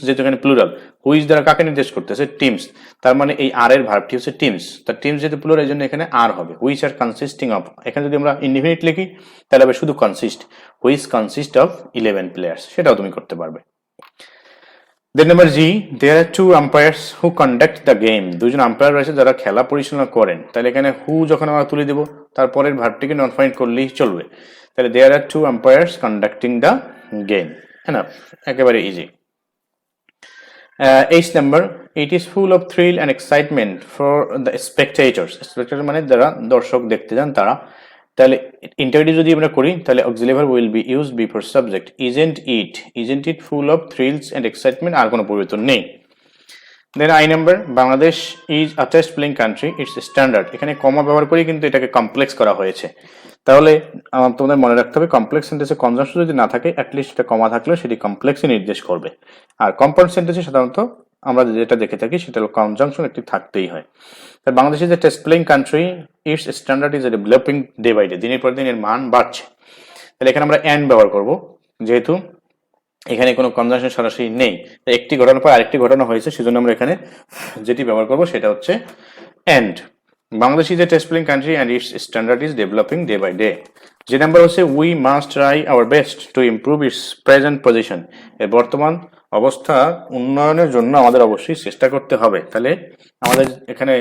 যেহেতু এখানে প্লুরাল, which দ্বারা কাকে নির্দেশ করতেছে, teams, তার মানে এই আর এর ভার্বটি হচ্ছে teams, তার teams যেহেতু প্লুরাল এই জন্য এখানে আর হবে, which are consisting of। এখানে যদি আমরা ইনডিফিনিট লিখি তাহলে হবে শুধু consist, which consist of 11 players, সেটাও তুমি করতে পারবে। Then number G, there are two umpires who conduct the game, দুজন আম্পায়ার রয়েছে যারা খেলা পরিচালনা করেন। তাহলে এখানে হু যখন আমরা তুলে দেব, তারপরের ভার্বটিকে নন ফাইনাইট করলেই চলবে। তাহলে there are two umpires conducting the game, enough, একেবারে easy. H number, it is full of thrill and excitement for the spectators, spectator মানে যারা দর্শক দেখতে যান তারা। তাহলে ইন্টারভিউ যদি আমরা করি তাহলে auxiliary verb will be used before subject, isn't it full of thrills and excitement, আর কোনো পরিবর্তন নেই। দেন I number, Bangladesh is a test playing country, it's standard, এখানে কমা ব্যবহার করে কিন্তু এটাকে কমপ্লেক্স করা হয়েছে। তাহলে তোমাদের মনে রাখতে হবে কমপ্লেক্স সেন্টেন্সে কনজাংশন যদি না থাকে অ্যাটলিস্ট এটা কমা থাকলেও সেটি কমপ্লেক্সই নির্দেশ করবে, আর কম্পাউন্ড সেন্টেন্সে সাধারণত আমরা যেটা দেখে থাকি সেটা হলো কনজাংশন একটি থাকতেই হয়। তাই Bangladesh is a test playing country, its standard is developing day by day, দিনের পর দিন এর মান বাড়ছে। তাহলে এখানে আমরা অ্যান্ড ব্যবহার করব, যেহেতু এখানে কোনো কনজাংশন সরাসরি নেই, একটি ঘটনার পর আরেকটি ঘটনা হয়েছে, সেজন্য আমরা এখানে যেটি ব্যবহার করব সেটা হচ্ছে and. Bangladesh is a test playing country and its standard is developing day by day. যে নাম্বার হচ্ছে we must try our best to improve its present position, এর বর্তমান অবস্থা উন্নয়নের জন্য আমাদের অবশ্যই চেষ্টা করতে হবে। তাহলে আমাদের এখানে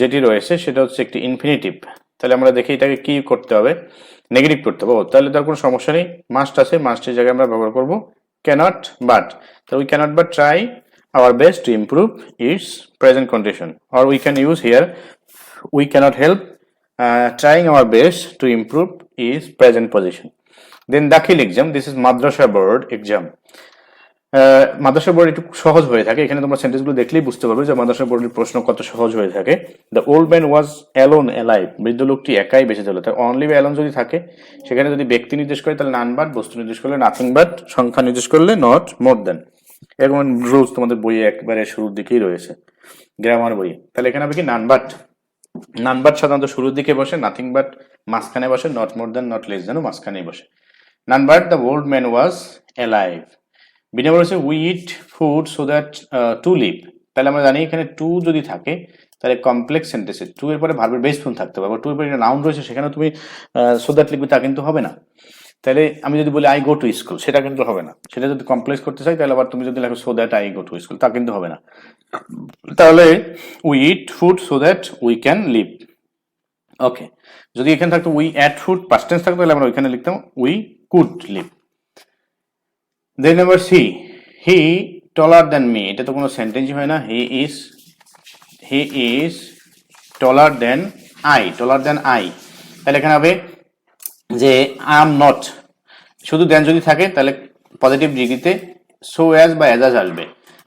যেটি রয়েছে সেটা হচ্ছে একটি ইনফিনিটিভ, তাহলে আমরা দেখি এটাকে কি করতে হবে, নেগেটিভ করতে হবে। তাহলে তার কোনো সমস্যা নেই, মাস্ট আছে, মাস্টের জায়গায় আমরা ব্যবহার করব ক্যানট বাট। তো we cannot but try our best to improve its present condition, or we can use here we cannot help trying our best to improve its present position. Then dakhil exam, this is madrasa board exam. Madrasa board একটু সহজ হয়ে থাকে, এখানে তোমরা সেন্টেন্সগুলো দেখলেই বুঝতে পারবে যে মাদ্রাসা বোর্ডের প্রশ্ন কত সহজ হয়ে থাকে। The old man was alone alive, বৃদ্ধ লোকটি একাই বেঁচে ছিল। তাই অনলি বা অ্যালোন যদি থাকে সেখানে যদি ব্যক্তি নির্দেশ করে তাহলে নান বাট, বস্তু নির্দেশ করলে নাথিং বাট, সংখ্যা নির্দেশ করলে নট মোর দেন। এরকম রুলস তোমাদের বইয়ে একবারে শুরুর দিকেই রয়েছে, গ্রামার বইয়ে। তাহলে এখানে হবে কি নান বাট, নান বাট সাধারণত শুরুর দিকে বসে, নাথিং বাট মাঝখানে বসে, not more than not less দেনও মাঝখানেই বসে। None but the old man was alive. B number হচ্ছে we eat food so that to live. তাহলে আমরা জানি এখানে টু যদি থাকে তাহলে কমপ্লেক্স সেন্টেন্সে টু এর পরে ভার্বের বেস ফর্ম থাকতে হবে, আবার টু এর পরে নাউন রয়েছে সেখানে তুমি সো দ্যাট লিখবে তা কিন্তু হবে না। তাহলে আমি যদি বলি আই গো টু স্কুল, সেটা কিন্তু হবে না। সেটা যদি কমপ্লেক্স করতে চাই তাহলে আবার তুমি যদি লেখো so that I go to school, তা কিন্তু হবে না। তাহলে we eat food so that we can live. Okay, যদি এখানে থাকতো we ate food past tense থাকতো তাহলে আমরা ওইখানে লিখতাম we could live. Then number C, he taller than me, এটা তো কোনো সেন্টেন্সই হয় না। He is taller than I, taller than I. তাহলে এখানে হবে যে আই এম নট, শুধু দেন যদি থাকে তাহলে পজিটিভ ডিগ্রিতে সো অ্যাজ বা অ্যাজ আসবে।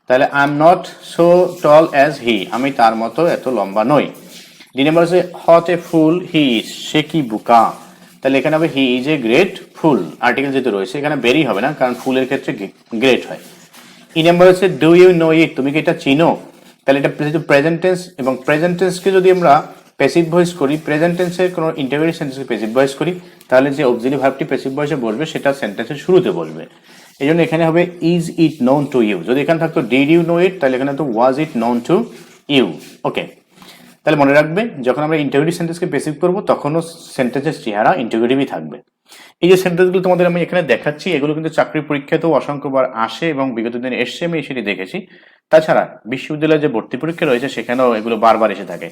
তাহলে I am not so tall as he, আমি তার মতো এত লম্বা নই। ডি নাম্বার হচ্ছে what a fool he is, সে কি বোকা, তাহলে এখানে হবে he is a great fool, article যেহেতু রয়েছে এখানে বেরি হবে না, কারণ ফুলের ক্ষেত্রে গ্রেট হয়। ই নাম্বার হচ্ছে ডু ইউ নো ইট, তুমি কি এটা চিনো, তাহলে এটা যেহেতু প্রেজেন্ট টেন্স এবং প্রেজেন্ট টেন্সকে যদি আমরা প্যাসিভ ভয়েস করি, প্রেজেন্ট টেন্সের কোনো ইন্টারভিউ সেন্টেন্সকে প্যাসিভ ভয়েস করি, তাহলে যে অক্সিলারি ভার্বটি প্যাসিভ ভয়েসে বসবে সেটা সেন্টেন্সের শুরুতে বসবে। এই জন্য এখানে হবে is it known to you, যদি এখানে থাকতো ডিড ইউ নো ইট তাহলে এখানে তো ওয়াজ ইট নোন টু ইউ। ওকে, তাহলে মনে রাখবে যখন আমরা ইন্টারভিউ সেন্টেন্সকে প্যাসিভ করবো তখনও সেন্টেন্সের চেহারা ইন্টারভিউটিভই থাকবে। এই যে সেন্টেন্সগুলো তোমাদের আমি এখানে দেখাচ্ছি এগুলো কিন্তু চাকরির পরীক্ষাতেও অসংখ্যবার আসে এবং বিগত দিনে এসছে, আমি সেটি দেখেছি। তাছাড়া বিশ্ববিদ্যালয়ে যে ভর্তি পরীক্ষা রয়েছে সেখানেও এগুলো বারবার এসে থাকে।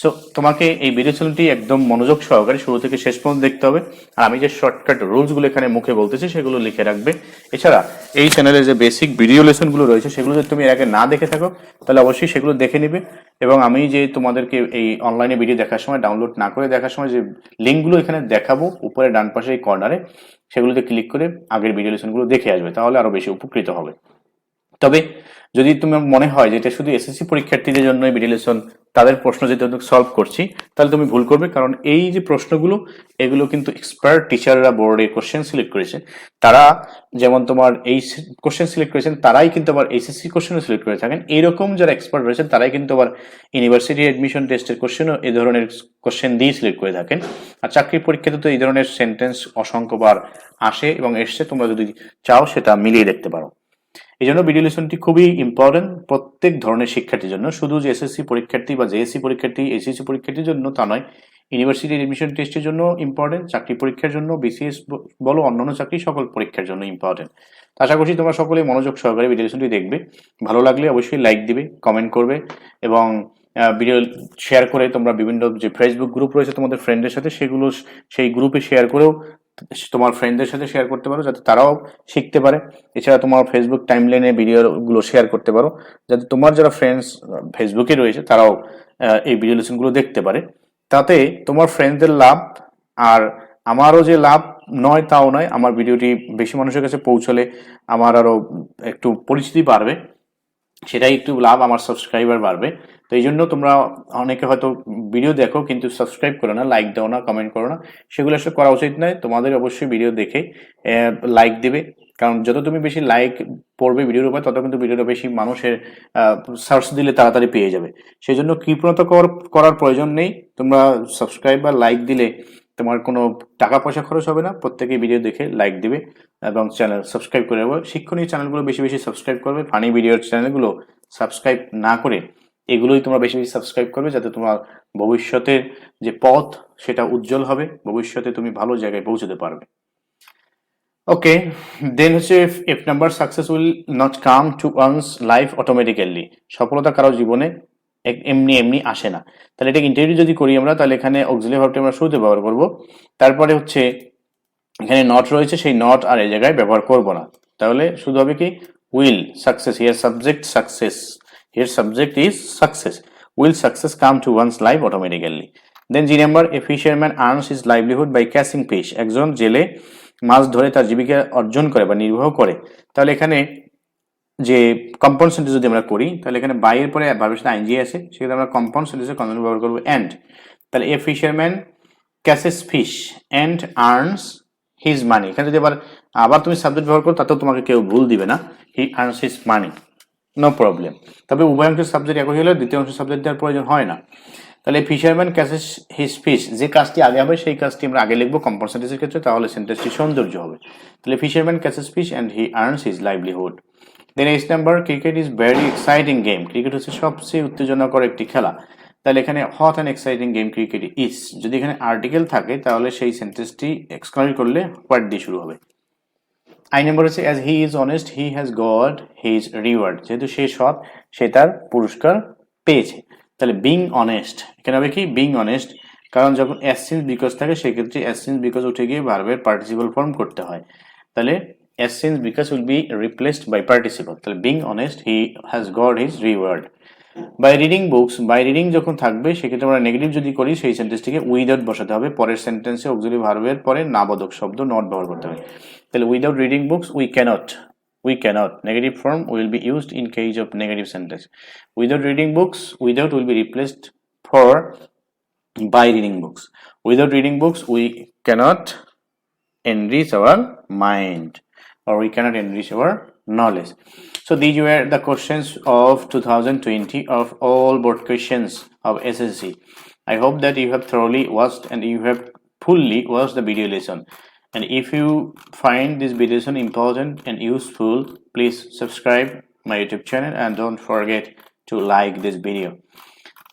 সো তোমাকে এই ভিডিও চ্যানেলটি একদম মনোযোগ সহকারে শুরু থেকে শেষ পর্যন্ত দেখতে হবে, আর আমি যে শর্টকাট রুলসগুলো এখানে মুখে বলতেছি সেগুলো লিখে রাখবে। এছাড়া এই চ্যানেলে যে বেসিক ভিডিও লেসনগুলো রয়েছে সেগুলো যদি তুমি এর আগে না দেখে থাকো তাহলে অবশ্যই সেগুলো দেখে নিবে, এবং আমি যে তোমাদেরকে এই অনলাইনে ভিডিও দেখার সময় ডাউনলোড না করে দেখার সময় যে লিঙ্কগুলো এখানে দেখাবো উপরে ডান পাশে এই কর্নারে, সেগুলোতে ক্লিক করে আগের ভিডিও লেসনগুলো দেখে আসবে, তাহলে আরো বেশি উপকৃত হবে। তবে যদি তোমার মনে হয় যে এটা শুধু এসএসসি পরীক্ষার্থীদের জন্য এই ভিডিও লেসন, তাদের প্রশ্ন যেটা সলভ করছি, তাহলে তুমি ভুল করবে, কারণ এই যে প্রশ্নগুলো এগুলো কিন্তু এক্সপার্ট টিচাররা বোর্ডে কোশ্চেন সিলেক্ট করেছে, তারা যেমন তোমার এই কোশ্চেন সিলেক্ট করেছেন তারাই কিন্তু আবার এইচএসসি কোশ্চেনও সিলেক্ট করে থাকেন। এইরকম যারা এক্সপার্ট রয়েছেন তারাই কিন্তু আবার ইউনিভার্সিটি অ্যাডমিশন টেস্টের কোশ্চেনও এই ধরনের কোশ্চেন দিয়ে সিলেক্ট করে থাকেন। আর চাকরির পরীক্ষাতে তো এই ধরনের সেন্টেন্স অসংখ্যবার আসে এবং এসছে, তোমরা যদি চাও সেটা মিলিয়ে দেখতে পারো। এই জন্য ভিডিও লেসনটি খুবই ইম্পর্টেন্ট প্রত্যেক ধরনের শিক্ষার্থীর জন্য, শুধু যে এসএসসি পরীক্ষার্থী বা জেএসসি পরীক্ষার্থী এইচএসসি পরীক্ষার্থীর জন্য তা নয়, ইউনিভার্সিটি এডমিশন টেস্টের জন্য ইম্পর্টেন্ট, চাকরি পরীক্ষার জন্য বিসিএস বলো অন্যান্য চাকরি সকল পরীক্ষার জন্য ইম্পর্টেন্ট। আশা করছি তোমরা সকলে মনোযোগ সহকারে ভিডিও লেসনটি দেখবে, ভালো লাগলে অবশ্যই লাইক দিবে, কমেন্ট করবে এবং ভিডিও শেয়ার করে তোমরা বিভিন্ন যে ফেসবুক গ্রুপ রয়েছে তোমাদের ফ্রেন্ডের সাথে সেগুলো সেই গ্রুপে শেয়ার করেও তোমার ফ্রেন্ডদের সাথে শেয়ার করতে পারো যাতে তারাও শিখতে পারে। এছাড়া তোমার ফেসবুক টাইমলাইনে ভিডিওগুলো শেয়ার করতে পারো যাতে তোমার যারা ফ্রেন্ডস ফেসবুকে রয়েছে তারাও এই ভিডিও লেসনগুলো দেখতে পারে। তাতে তোমার ফ্রেন্ডদের লাভ, আর আমারও যে লাভ নয় তাও নয়, আমার ভিডিওটি বেশি মানুষের কাছে পৌঁছলে আমার আরো একটু পরিচিতি বাড়বে, সেটাই একটু লাভ, আমার সাবস্ক্রাইবার বাড়বে। তো এই জন্য তোমরা অনেকে হয়তো ভিডিও দেখো কিন্তু সাবস্ক্রাইব করো না, লাইক দাও না, কমেন্ট করো না, সেগুলো আসলে করা উচিত নয়। তোমাদের অবশ্যই ভিডিও দেখে লাইক দিবে, কারণ যত তুমি বেশি লাইক পড়বে ভিডিওর উপর তত কিন্তু ভিডিওটা বেশি মানুষের সার্চ দিলে তাড়াতাড়ি পেয়ে যাবে। সেই জন্য কৃপণতা করার প্রয়োজন নেই, তোমরা সাবস্ক্রাইব বা লাইক দিলে তোমার কোনো টাকা পয়সা খরচ হবে না, প্রত্যেকেই ভিডিও দেখে লাইক দিবে এবং চ্যানেল সাবস্ক্রাইব করে দেবো। শিক্ষণীয় চ্যানেলগুলো বেশি বেশি সাবস্ক্রাইব করবে, ফানি ভিডিওর চ্যানেলগুলো সাবস্ক্রাইব না করে এগুলোই তোমরা বেশি বেশি সাবস্ক্রাইব করবে, যাতে তোমার ভবিষ্যতের যে পথ সেটা উজ্জ্বল হবে, ভবিষ্যতে তুমি ভালো জায়গায় পৌঁছতে পারবে। ওকে, দেন হচ্ছে F number, success will not come to one's life automatically, সফলতা কারো জীবনে এমনি এমনি আসে না। তাহলে এটা ইন্টারভিউ যদি করি আমরা তাহলে এখানে অক্সিলারি ভার্বটি আমরা শুরুতে ব্যবহার করব, তারপরে হচ্ছে এখানে নট রয়েছে সেই নট আর এই জায়গায় ব্যবহার করব না, তাহলে শুধু হবে কি will success, here subject success, here subject is success, will success come to one's life automatically. Then G number, a fisherman earns his livelihood by catching fish, একজন জেলে মাছ ধরে তার জীবিকা অর্জন করে বা নির্বাহ করে। তাহলে এখানে যে কম্পাউন্ড সেন্টেন্স যদি আমরা করি তাহলে এখানে বাই এর পরে ভার্বের সাথে আইএনজি আছে, সেক্ষেত্রে আমরা কম্পাউন্ড সেন্টেন্সে কন্টিনিউ ব্যবহার করব এন্ড। তাহলে a fisherman catches fish and earns his money, এখানে যদি আবার তুমি সাবজেক্ট ব্যবহার করো তাতেও তোমাকে কেউ ভুল দিবে না, he earns his money, no problem. তবে উভয় অংশের সাবজেক্ট একই হলে দ্বিতীয় অংশের সাবজেক্ট দেওয়ার প্রয়োজন হয় না। তাহলে ফিশারম্যান ক্যাচেস হিজ ফিশ, যে কাজটি আগে হবে সেই কাজটি আমরা আগে লিখবো কম্পাউন্ড সেন্টেন্সের ক্ষেত্রে, তাহলে সেন্টেন্সটি সৌন্দর্য হবে। তাহলে fisherman catches fish and he earns his livelihood. Then H number, cricket is very exciting game, cricket হচ্ছে সবচেয়ে উত্তেজনাকর একটি খেলা। তাহলে এখানে what an exciting game cricket is, যদি এখানে আর্টিকেল থাকে তাহলে সেই সেন্টেন্সটি এক্সক্লামেট করলে হোয়াট দিয়ে শুরু হবে। আই নাম্বার হচ্ছে as he is honest he has got his reward, যেহেতু সে সৎ সে তার পুরস্কার পেয়েছে। তাহলে বিং অনেস্ট, এখানে হবে কি বিং অনেস্ট, কারণ যখন অ্যাজ সিন্স বিকজ থাকে সেক্ষেত্রে অ্যাজ সিন্স বিকজ উঠে গিয়ে ভার্বের পার্টিসিপল ফর্ম করতে হয়, তাহলে as since because will be replaced by participle. তাহলে being honest he has got his reward. By reading books, by reading যখন থাকবে সেক্ষেত্রে আমরা নেগেটিভ যদি করি সেই সেন্টেন্সটিকে উইদাউট বসাতে হবে, পরের সেন্টেন্সে অক্সিলারি ভার্বের পরে নাবোধক শব্দ নট ব্যবহার করতে হবে। তাহলে without reading books we cannot We cannot. Negative form will be used in case of negative sentence. Without reading books, without will be replaced for by reading books. Without reading books, we cannot enrich our mind, or we cannot enrich our knowledge. So these were the questions of 2020 of all board questions of SSC. I hope that you have thoroughly watched and you have fully watched the video lesson. And if you find this video lesson important and useful, please subscribe my YouTube channel and don't forget to like this video.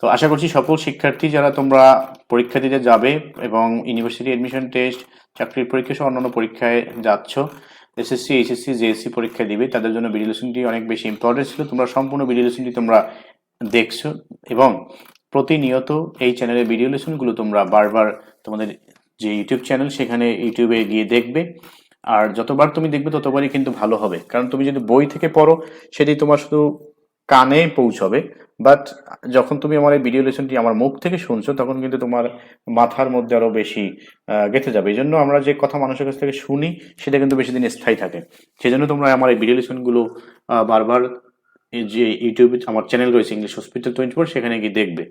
তো আশা করছি সকল শিক্ষার্থী যারা তোমরা পরীক্ষা দিতে যাবে এবং ইউনিভার্সিটি অ্যাডমিশন টেস্ট, চাকরির পরীক্ষা সহ অন্যান্য পরীক্ষায় যাচ্ছ, এসএসসি, এইচএসসি, জেএসসি পরীক্ষা দিবে, তাদের জন্য ভিডিও লেসনটি অনেক বেশি ইম্পর্টেন্ট ছিল। তোমরা সম্পূর্ণ ভিডিও লেসনটি তোমরা দেখছো এবং প্রতিনিয়ত এই চ্যানেলের ভিডিও লেসনগুলো তোমরা বারবার তোমাদের যে ইউটিউব চ্যানেল সেখানে ইউটিউবে গিয়ে দেখবে। আর যতবার তুমি দেখবে ততবারই কিন্তু ভালো হবে, কারণ তুমি যদি বই থেকে পড়ো সেটি তোমার শুধু কানে পৌঁছবে, বাট যখন তুমি আমার এই ভিডিও লেসনটি আমার মুখ থেকে শুনছো তখন কিন্তু তোমার মাথার মধ্যে আরো বেশি গেঁথে যাবে। এই জন্য আমরা যে কথা মানুষের কাছ থেকে শুনি সেটা কিন্তু বেশি দিন স্থায়ী থাকে। সেই জন্য তোমরা আমার এই ভিডিও লেসনগুলো বারবার এই যে ইউটিউবে আমার চ্যানেল রয়েছে ইংলিশ হসপিটাল 24, সেখানে গিয়ে দেখবে।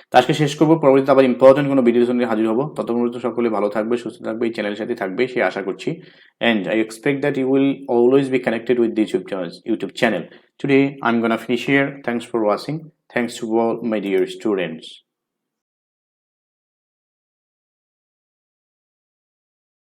তো আজকে শেষ করবো, পরবর্তীতে আবার ইম্পর্টেন্ট কোনো ভিডিও নিয়ে হাজির হবো। ততক্ষণ পর্যন্ত সকলে ভালো থাকবে, সুস্থ থাকবে, এই চ্যানেলের সাথে থাকবে সেই আশা করছি। And I expect that you will always be connected with the YouTube channel. Today I'm gonna finish here. Thanks for watching. Thanks to all my dear students.